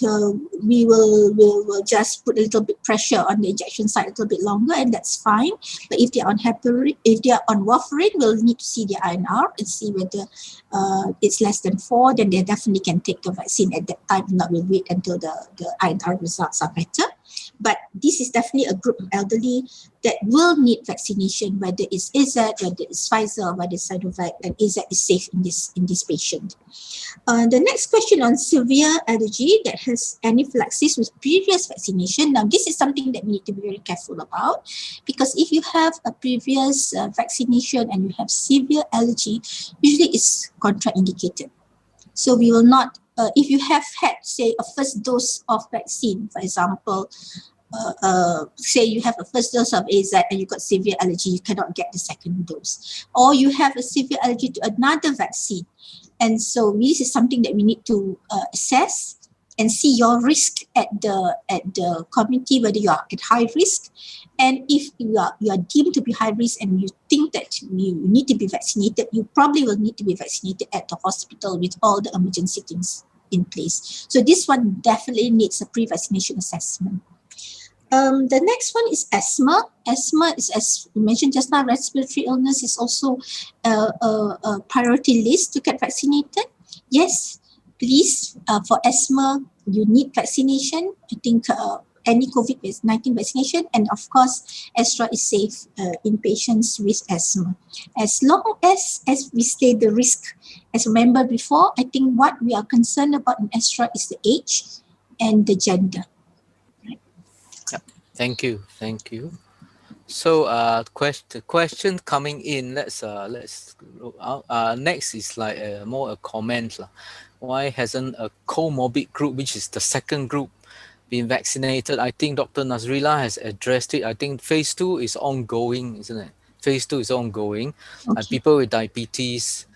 we will just put a little bit pressure on the injection site a little bit longer, and that's fine. But if they are on warfarin, we'll need to see their INR and see whether it's less than 4. Then they definitely can take the vaccine at that time. Not will wait until the INR results are better. But this is definitely a group of elderly that will need vaccination, whether it's AZ, whether it's Pfizer, whether it's Cyanovac, and AZ is safe in this patient. The next question on severe allergy that has anaphylaxis with previous vaccination. Now, this is something that we need to be very careful about, because if you have a previous vaccination and you have severe allergy, usually it's contraindicated. So we will not, if you have had, say, a first dose of vaccine, for example, say you have a first dose of AZ and you got severe allergy, you cannot get the second dose. Or you have a severe allergy to another vaccine. And so this is something that we need to assess and see your risk at the community, whether you are at high risk. And if you are deemed to be high risk and you think that you need to be vaccinated, you probably will need to be vaccinated at the hospital with all the emergency things in place. So this one definitely needs a pre-vaccination assessment. The next one is asthma. Asthma is, as we mentioned just now, respiratory illness is also a priority list to get vaccinated. Yes, please, for asthma, you need vaccination. I think any COVID-19 vaccination, and of course, Astra is safe in patients with asthma. As long as we state the risk, as remember before, I think what we are concerned about in Astra is the age and the gender. Thank you. So, question coming in. Let's look out. Next is like more a comment. Why hasn't a comorbid group, which is the second group, been vaccinated? I think Dr. Nazrila has addressed it. I think phase 2 is ongoing, isn't it? Phase 2 is ongoing. Okay. People with diabetes.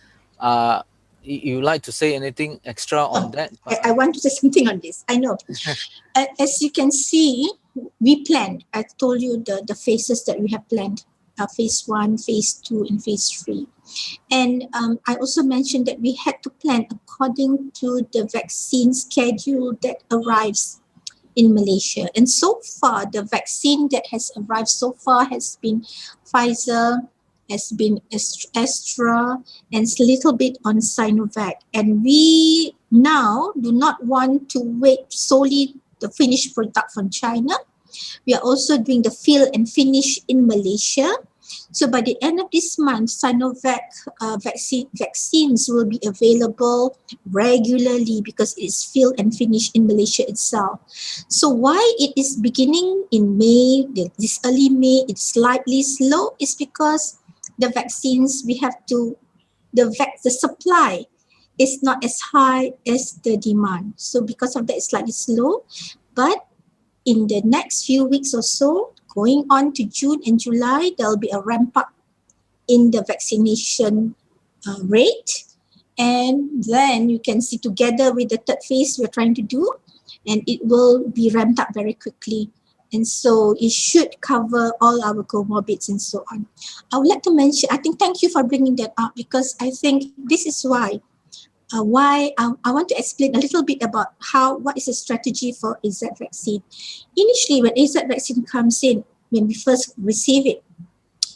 You like to say anything extra on that? I want to say something on this. I know. As you can see, we planned. I told you the phases that we have planned. Phase 1, phase 2, and phase 3. And I also mentioned that we had to plan according to the vaccine schedule that arrives in Malaysia. And so far, the vaccine that has arrived so far has been Pfizer, has been Astra, and a little bit on Cyanovac. And we now do not want to wait solely the finished product from China. We are also doing the fill and finish in Malaysia. So by the end of this month, Cyanovac vaccines will be available regularly because it's filled and finished in Malaysia itself. So why it is beginning in May, this early May, it's slightly slow is because the vaccines we have to, the supply is not as high as the demand. So because of that, it's slightly slow. But in the next few weeks or so, going on to June and July, there'll be a ramp up in the vaccination rate. And then you can see together with the third phase we're trying to do, and it will be ramped up very quickly. And so it should cover all our comorbids and so on. I would like to mention, I think thank you for bringing that up because I think this is why I want to explain a little bit about what is the strategy for AZ vaccine. Initially, when AZ vaccine comes in, when we first receive it,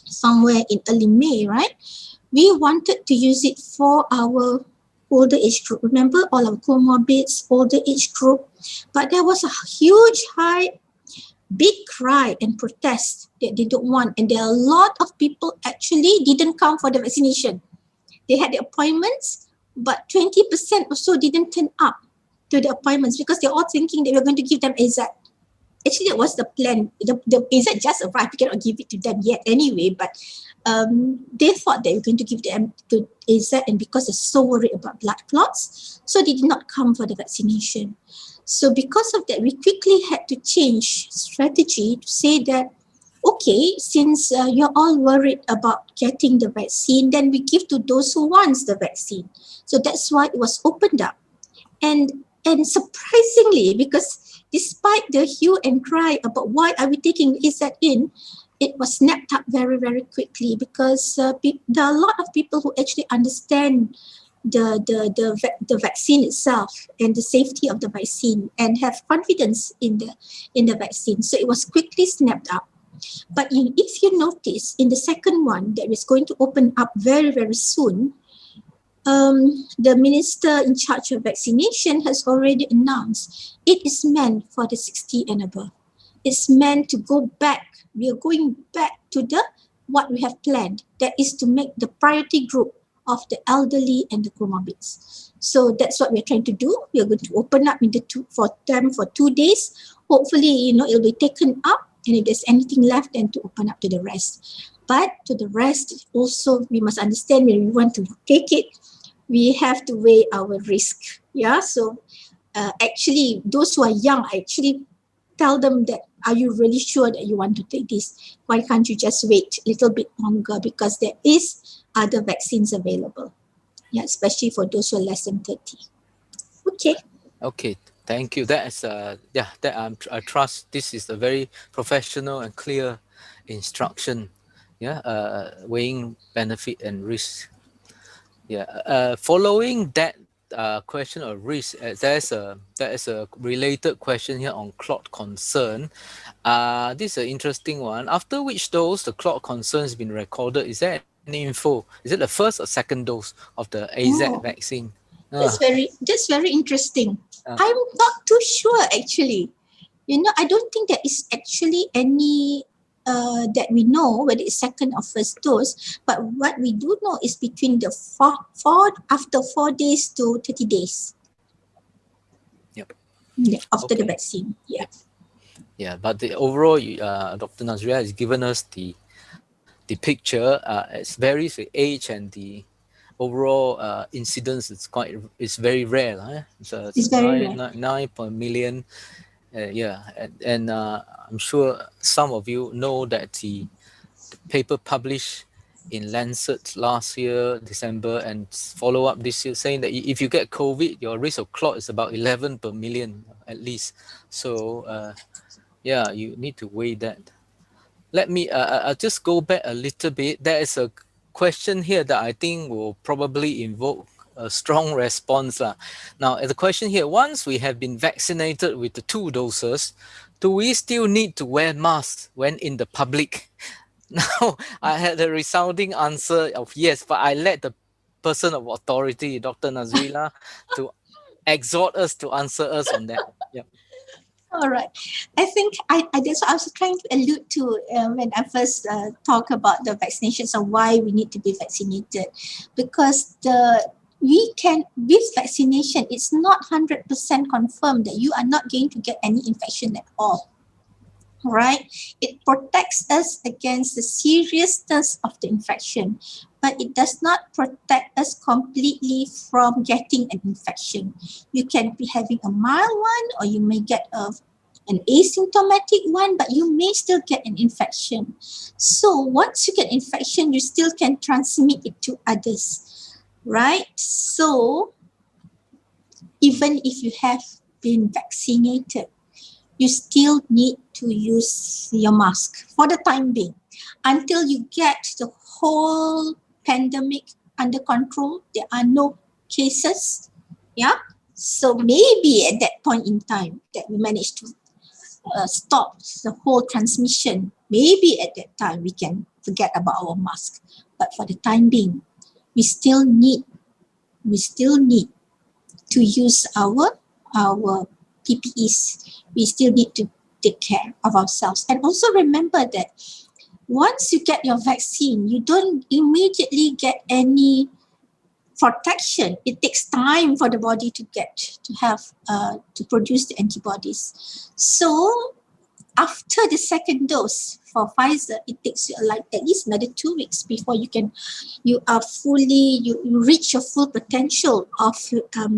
somewhere in early May, right? We wanted to use it for our older age group. Remember all our comorbids, older age group. But there was a huge, big cry and protest that they don't want. And there are a lot of people actually didn't come for the vaccination. They had the appointments, but 20% or so didn't turn up to the appointments because they're all thinking that we're going to give them AZ. Actually, that was the plan. The AZ just arrived. We cannot give it to them yet anyway, but they thought they were going to give them to AZ, and because they're so worried about blood clots, so they did not come for the vaccination. So because of that, we quickly had to change strategy to say that, okay, since you're all worried about getting the vaccine, then we give to those who wants the vaccine. So that's why it was opened up. And surprisingly, because despite the hue and cry about why are we taking AZ in, it was snapped up very, very quickly because there are a lot of people who actually understand the vaccine itself and the safety of the vaccine and have confidence in the vaccine. So it was quickly snapped up. But if you notice, in the second one that is going to open up very, very soon, the minister in charge of vaccination has already announced it is meant for the 60 and above. It's meant to go back. We are going back to what we have planned. That is to make the priority group of the elderly and the comorbids. So that's what we're trying to do. We are going to open up for them for 2 days. Hopefully, it'll be taken up, and if there's anything left, then to open up to the rest. But to the rest, also we must understand when we want to take it, we have to weigh our risk. Yeah. So actually, those who are young, I actually tell them that, are you really sure that you want to take this? Why can't you just wait a little bit longer? Because there is other vaccines available. Yeah, especially for those who are less than 30. Okay. Okay, thank you. That is I trust this is a very professional and clear instruction. Yeah, weighing benefit and risk. Yeah, following that question of risk, there is a related question here on clot concern. This is an interesting one. After which dose the clot concern has been recorded? Is there any info? Is it the first or second dose of the AZ Oh, vaccine? that's very interesting. Uh, I'm not too sure actually. I don't think there is actually any that we know whether it's second or first dose. But what we do know is between the after 4 days to 30 days. yep. Yeah, after the Okay. vaccine. Yeah. Yep. Yeah, but the overall, Dr. Nazrila has given us the picture. It varies with age, and the overall incidence is very rare. It's It's very rare. 9 per million. Yeah, and I'm sure some of you know that the paper published in Lancet last year, December, and follow up this year, saying that if you get COVID, your risk of clot is about 11 per million at least. So yeah, you need to weigh that. Let me I'll just go back a little bit. There is a question here that I think will probably invoke a strong response. Now, the question here, once we have been vaccinated with the 2 doses, do we still need to wear masks when in the public? Now, I had a resounding answer of yes, but I let the person of authority, Dr. Nazrila, to exhort us to answer us on that. Yep. All right. I think I that's what I was trying to allude to when I first talk about the vaccinations and why we need to be vaccinated, because we can, with vaccination, it's not 100% confirmed that you are not going to get any infection at all. Right? It protects us against the seriousness of the infection, but it does not protect us completely from getting an infection. You can be having a mild one, or you may get an asymptomatic one, but you may still get an infection. So once you get infection, you still can transmit it to others, right? So even if you have been vaccinated, you still need to use your mask for the time being until you get the whole pandemic under control. There are no cases. Yeah. So maybe at that point in time that we manage to stop the whole transmission, maybe at that time we can forget about our mask. But for the time being, we still need to use our PPEs. We still need to take care of ourselves. And also remember that once you get your vaccine, you don't immediately get any protection. It takes time for the body to to produce the antibodies. So after the second dose for Pfizer, it takes you like at least another 2 weeks before you reach your full potential of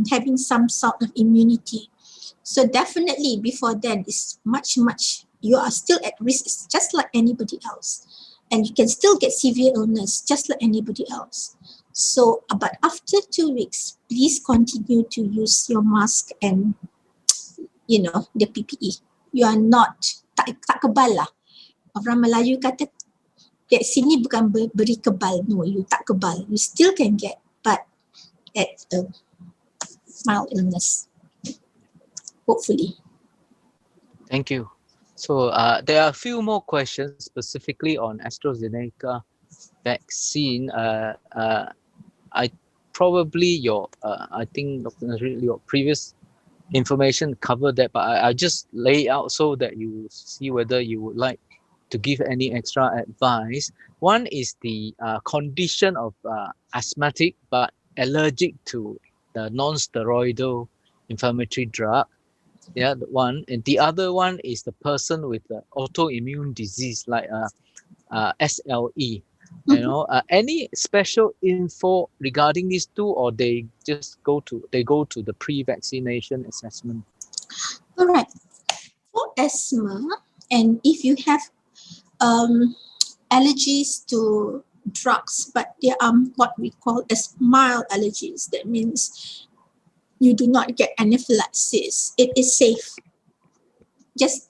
having some sort of immunity. So definitely before then is much, you are still at risk just like anybody else. And you can still get severe illness just like anybody else. So, but after 2 weeks, please continue to use your mask and, the PPE. You are not, tak kebal lah. Orang Melayu kata, vaksin ni bukan beri kebal. No, you tak kebal. You still can get, but at a mild illness. Hopefully. Thank you. So there are a few more questions specifically on AstraZeneca vaccine. I think Dr. Nazrila, your previous information covered that, but I just lay out so that you see whether you would like to give any extra advice. One is the condition of asthmatic but allergic to the non-steroidal inflammatory drug. Yeah, the one. And the other one is the person with the autoimmune disease like SLE. Any special info regarding these two, or they go to the pre-vaccination assessment? All right. For asthma, and if you have allergies to drugs, but they are what we call as mild allergies, that means you do not get anaphylaxis. It is safe.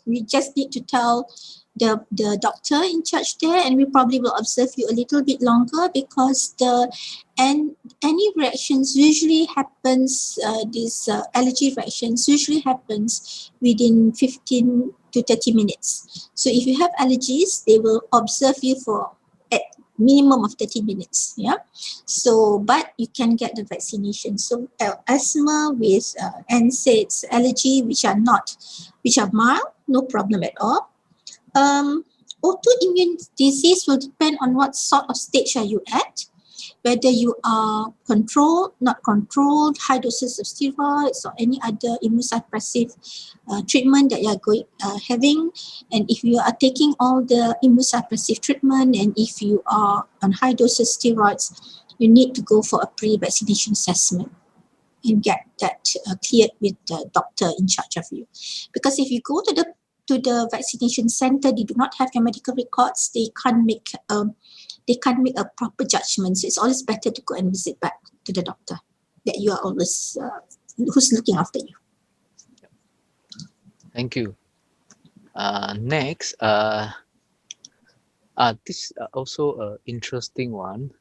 We just need to tell the doctor in charge there, and we probably will observe you a little bit longer, because any reactions usually happens, these allergy reactions usually happens within 15 to 30 minutes. So if you have allergies, they will observe you for at minimum of 30 minutes. Yeah. So, but you can get the vaccination. So asthma with NSAIDs, allergy, which are mild, no problem at all. Autoimmune disease will depend on what sort of stage are you at, whether you are controlled, not controlled, high doses of steroids or any other immunosuppressive treatment that you are having. And if you are taking all the immunosuppressive treatment, and if you are on high doses steroids, you need to go for a pre-vaccination assessment and get that cleared with the doctor in charge of you. Because if you go to the vaccination center, they do not have your medical records. They can't make a proper judgment. So it's always better to go and visit back to the doctor that you are always who's looking after you. Thank you. Next, this also an interesting one.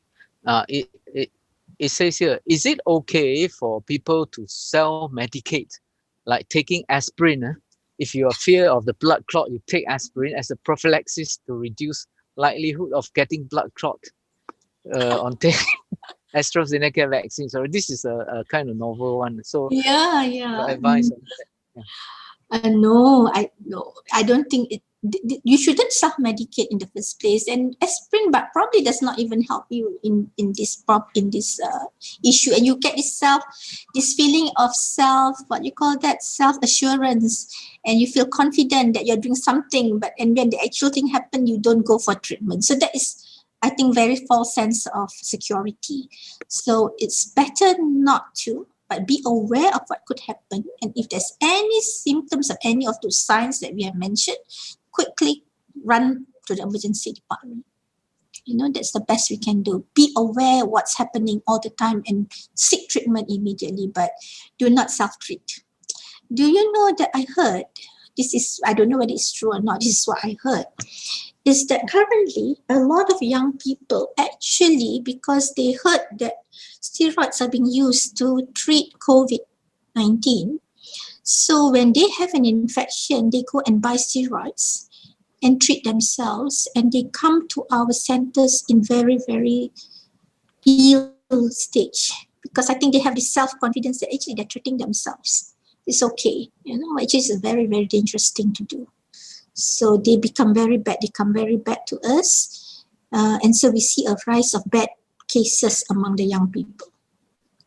It says here, is it okay for people to self-medicate, like taking aspirin? If you are fear of the blood clot, you take aspirin as a prophylaxis to reduce likelihood of getting blood clot on taking AstraZeneca vaccine. So this is a kind of novel one. So Yeah. your advice on that? Yeah. No, I don't think you shouldn't self-medicate in the first place, and aspirin, but probably does not even help you in this issue, and you get this feeling of what you call that, self assurance, and you feel confident that you're doing something, but and when the actual thing happen, you don't go for treatment. So that is, I think, very false sense of security. So it's better not to, but be aware of what could happen. And if there's any symptoms of any of those signs that we have mentioned, quickly run to the emergency department. That's the best we can do. Be aware what's happening all the time and seek treatment immediately, but do not self-treat. Do you know that I heard, I don't know whether it's true or not, this is what I heard, is that currently a lot of young people actually, because they heard that steroids are being used to treat COVID-19, so when they have an infection, they go and buy steroids and treat themselves, and they come to our centers in very, very ill stage, because I think they have this self-confidence that actually they're treating themselves. It's okay, which is a very, very dangerous thing to do. So they become very bad. They come very bad to us. And so we see a rise of bad cases among the young people.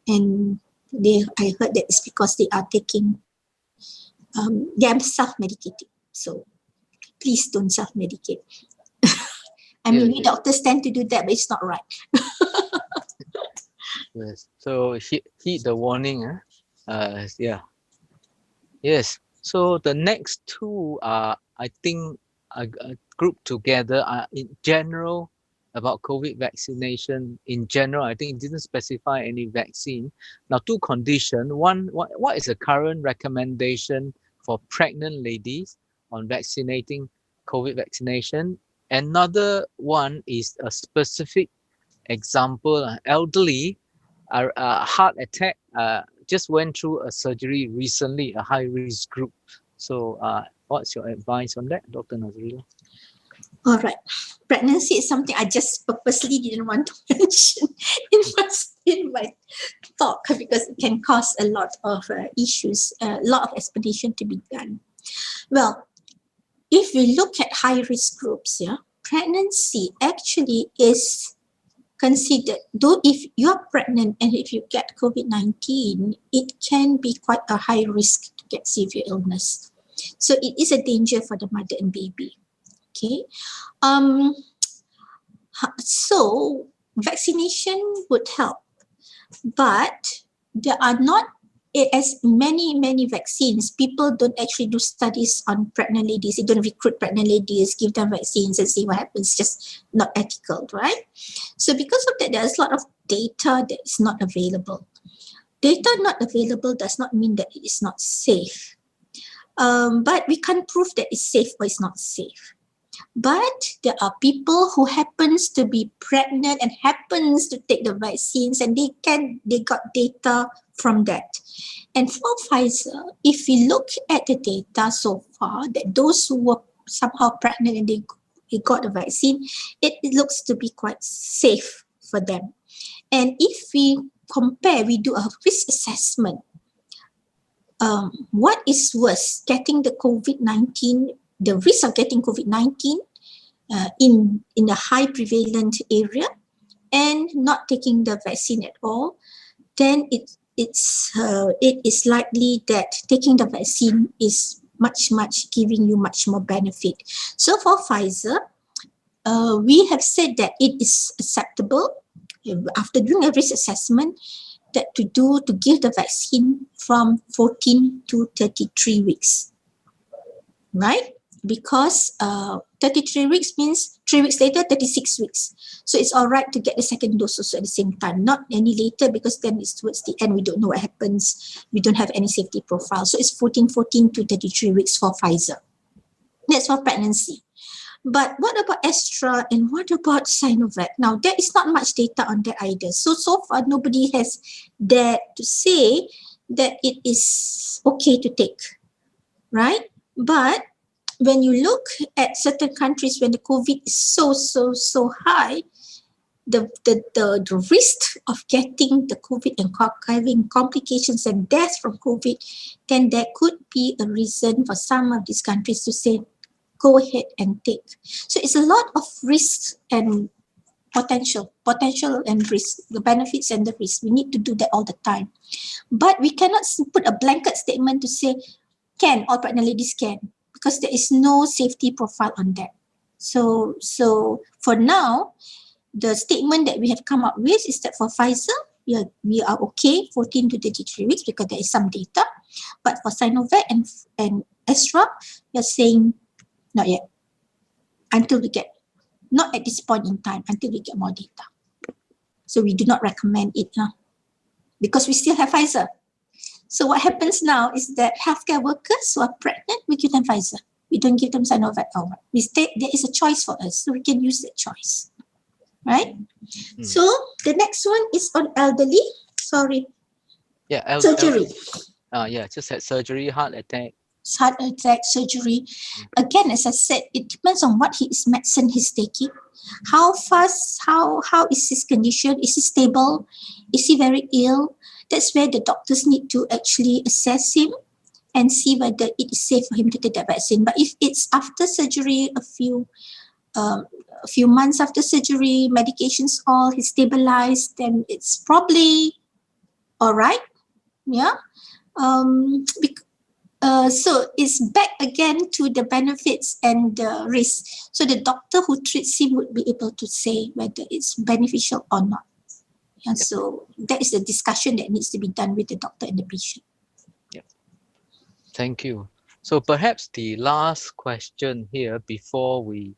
And I heard that it's because they are they are self-medicating. So please don't self-medicate. I mean, we doctors tend to do that, but it's not right. Yes. So heed the warning. Yeah. Yes. So the next two are, I think, grouped together in general about COVID vaccination. In general, I think it didn't specify any vaccine. Now, two conditions. One, what is the current recommendation for pregnant ladies on vaccinating COVID vaccination? Another one is a specific example, elderly, heart attack, just went through a surgery recently, a high risk group. So what's your advice on that, Dr. Nazrila? All right. Pregnancy is something I just purposely didn't want to mention in my talk, because it can cause a lot of issues, a lot of explanation to be done. Well, if we look at high risk groups, pregnancy actually is considered, though if you're pregnant and if you get COVID-19, it can be quite a high risk to get severe illness. So it is a danger for the mother and baby. Okay. So vaccination would help, but there are not as many vaccines. People don't actually do studies on pregnant ladies. They don't recruit pregnant ladies, give them vaccines and see what happens. Just not ethical, right? So because of that, there's a lot of data that is not available. Data not available does not mean that it is not safe. But we can't prove that it's safe or it's not safe. But there are people who happens to be pregnant and happens to take the vaccines, and they got data from that. And for Pfizer, if we look at the data so far, that those who were somehow pregnant and they got the vaccine, it looks to be quite safe for them. And if we compare, we do a risk assessment. What is worse, getting the COVID-19, the risk of getting COVID-19 in a high prevalent area and not taking the vaccine at all, then it is likely that taking the vaccine is much giving you much more benefit. So for Pfizer, we have said that it is acceptable after doing a risk assessment that to give the vaccine from 14 to 33 weeks, right? Because 33 weeks means 3 weeks later, 36 weeks. So it's all right to get the second dose also at the same time, not any later, because then it's towards the end. We don't know what happens. We don't have any safety profile. So it's 14 to 33 weeks for Pfizer. That's for pregnancy. But what about Astra and what about Cyanovac? Now, there is not much data on that either. So far, nobody has dared to say that it is okay to take, right? But when you look at certain countries when the COVID is so high, the risk of getting the COVID and having complications and death from COVID, then there could be a reason for some of these countries to say, go ahead and take. So it's a lot of risks and potential and risk, the benefits and the risk. We need to do that all the time. But we cannot put a blanket statement to say, can, all pregnant ladies can, because there is no safety profile on that. So for now, the statement that we have come up with is that for Pfizer, we are okay 14 to 33 weeks because there is some data. But for Cyanovac and Astra, we are saying not yet. Until we get, not at this point in time, until we get more data. So we do not recommend it because we still have Pfizer. So what happens now is that healthcare workers who are pregnant, we give them Pfizer. We don't give them Cyanovac. There is a choice for us, so we can use that choice. Right? So the next one is on elderly. Sorry. Yeah, surgery. Just had surgery, heart attack. Heart attack, surgery. Again, as I said, it depends on what medicine he's taking. How fast, how is his condition? Is he stable? Is he very ill? That's where the doctors need to actually assess him and see whether it is safe for him to take that vaccine. But if it's after surgery, a few months after surgery, medications all, he's stabilized, then it's probably all right. Yeah. So it's back again to the benefits and the risks. So the doctor who treats him would be able to say whether it's beneficial or not. And so that is the discussion that needs to be done with the doctor and the patient. Yep. Thank you. So perhaps the last question here before we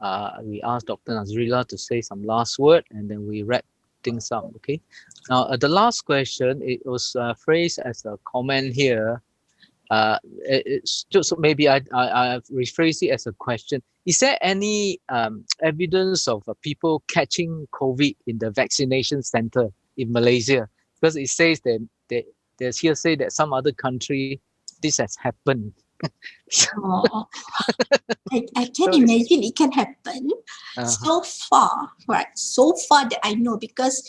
ask Dr. Nazrila to say some last word and then we wrap things up. Okay. Now the last question, it was phrased as a comment here. It's just maybe I've rephrased it as a question. Is there any evidence of people catching COVID in the vaccination center in Malaysia? Because it says that there's hearsay that some other country this has happened. I can imagine it can happen. So far that I know, because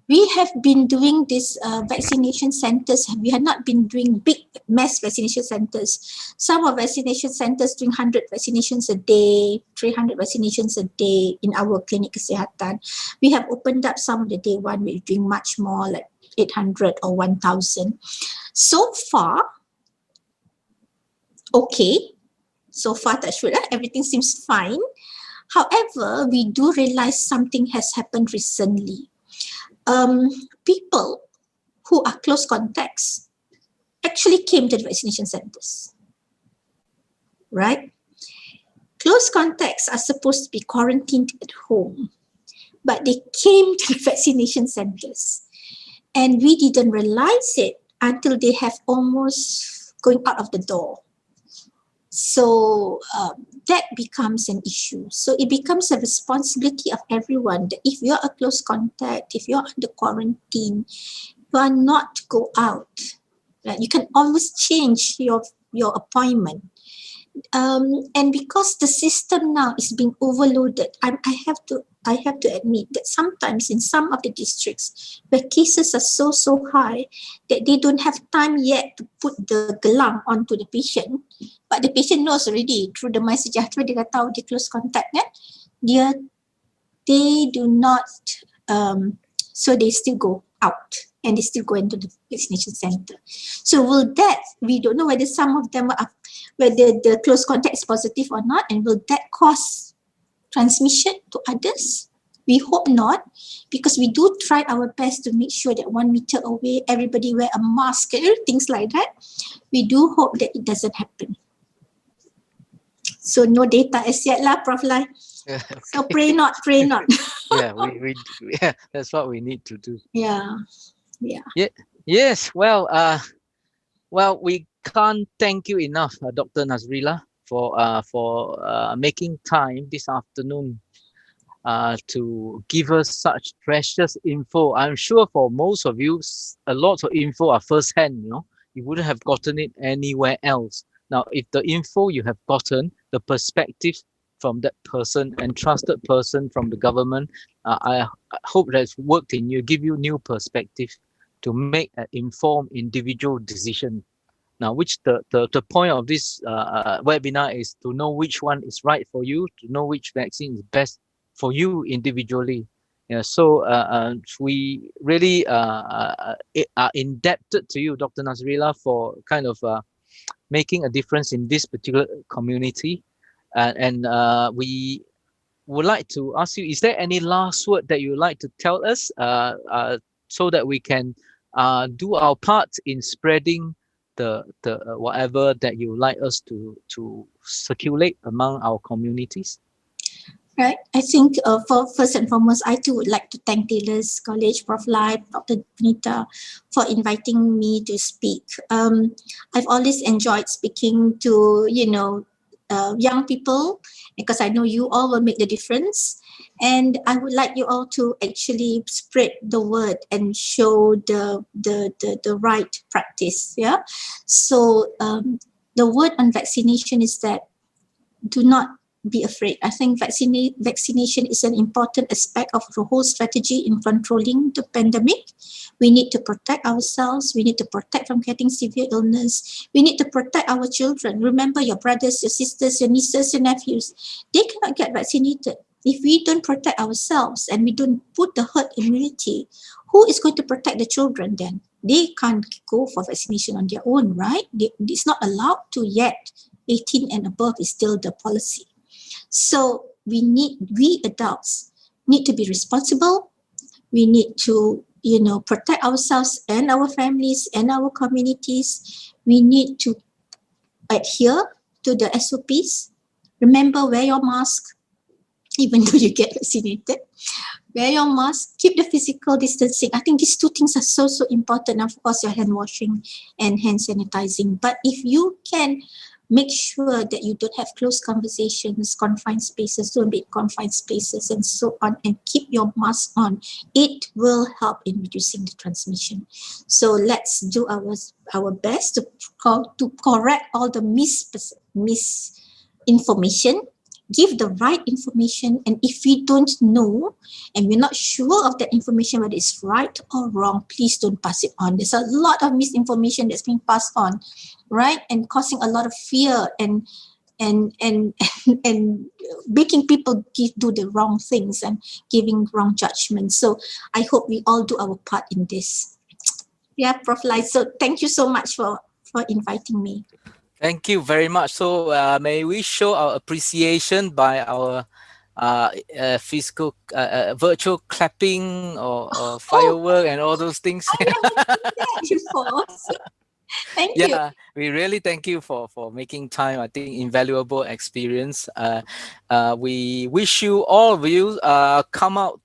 we have been doing this vaccination centers. We have not been doing big mass vaccination centers. Some of vaccination centers doing 100 vaccinations a day, 300 vaccinations a day in our clinic Kesihatan. We have opened up some of the day one, we're doing much more, like 800 or 1,000. So far, okay. So far, touch wood, everything seems fine. However, we do realize something has happened recently. People who are close contacts actually came to the vaccination centers, right? Close contacts are supposed to be quarantined at home, but they came to the vaccination centers, and we didn't realize it until they have almost going out of the door. So that becomes an issue. So it becomes a responsibility of everyone that if you're a close contact, if you're under quarantine, you are not to go out. Right? You can always change your appointment. And because the system now is being overloaded, I have to admit that sometimes in some of the districts where cases are so high that they don't have time yet to put the gelang onto the patient, but the patient knows already through the MySejahtera, dia dah tahu dia close contact kan, they do not, so they still go out and they still go into the vaccination center. So will that, we don't know whether some of them are, whether the close contact is positive or not, and will that cause transmission to others? We hope not, because we do try our best to make sure that 1 meter away, everybody wear a mask and things like that. We do hope that it doesn't happen. So no data as yet lah, Prof. Lai. Yeah, okay. So pray not. Yeah, yeah, that's what we need to do. Yeah. Yes. Well, we can't thank you enough, Dr. Nazrila, for making time this afternoon to give us such precious info. I'm sure for most of you, a lot of info are first-hand. You wouldn't have gotten it anywhere else. Now, if the info you have gotten, the perspective from that person and trusted person from the government. I hope that's worked in you, give you new perspective to make an informed individual decision. Now, which the point of this webinar is to know which one is right for you, to know which vaccine is best for you individually. Yeah, so we really are indebted to you, Dr. Nazrila, for kind of making a difference in this particular community. And we would like to ask you, is there any last word that you would like to tell us so that we can do our part in spreading the whatever that you would like us to circulate among our communities? Right. I think for first and foremost, I too would like to thank Taylor's College, Prof. Lai, Dr. Nita, for inviting me to speak. I've always enjoyed speaking to, young people because I know you all will make the difference. And I would like you all to actually spread the word and show the right practice. Yeah. So the word on vaccination is that do not be afraid. I think vaccination is an important aspect of the whole strategy in controlling the pandemic. We need to protect ourselves. We need to protect from getting severe illness. We need to protect our children. Remember, your brothers, your sisters, your nieces, your nephews, they cannot get vaccinated. If we don't protect ourselves and we don't put the herd immunity, who is going to protect the children then? They can't go for vaccination on their own, right? It's not allowed to yet. 18 and above is still the policy. So we adults need to be responsible. We need to, protect ourselves and our families and our communities. We need to adhere to the SOPs. Remember, wear your mask, even though you get vaccinated. Wear your mask, keep the physical distancing. I think these two things are so important. Of course, your hand washing and hand sanitizing. But if you can make sure that you don't have close conversations, confined spaces, don't be in confined spaces and so on, and keep your mask on, it will help in reducing the transmission. So let's do our best to correct all the misinformation. Give the right information, and if we don't know and we're not sure of that information whether it's right or wrong, please don't pass it on. There's a lot of misinformation that's being passed on, right, and causing a lot of fear and and making people do the wrong things and giving wrong judgments. So I hope we all do our part in this. Yeah, Prof. Lai. So thank you so much for inviting me. Thank you very much. So may we show our appreciation by our physical virtual clapping or Oh, firework and all those things. I never did that before. So thank you. Yeah, we really thank you for making time. I think invaluable experience. We wish you all of you come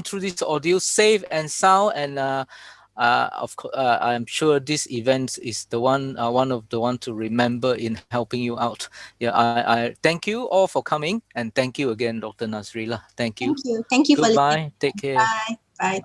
through this audio safe and sound, and of course I'm sure this event is the one of the one to remember in helping you out. Yeah, I thank you all for coming, and thank you again, Dr. Nazrila. Thank you. Thank you. Thank you for listening. Goodbye. Take care. Bye. Bye.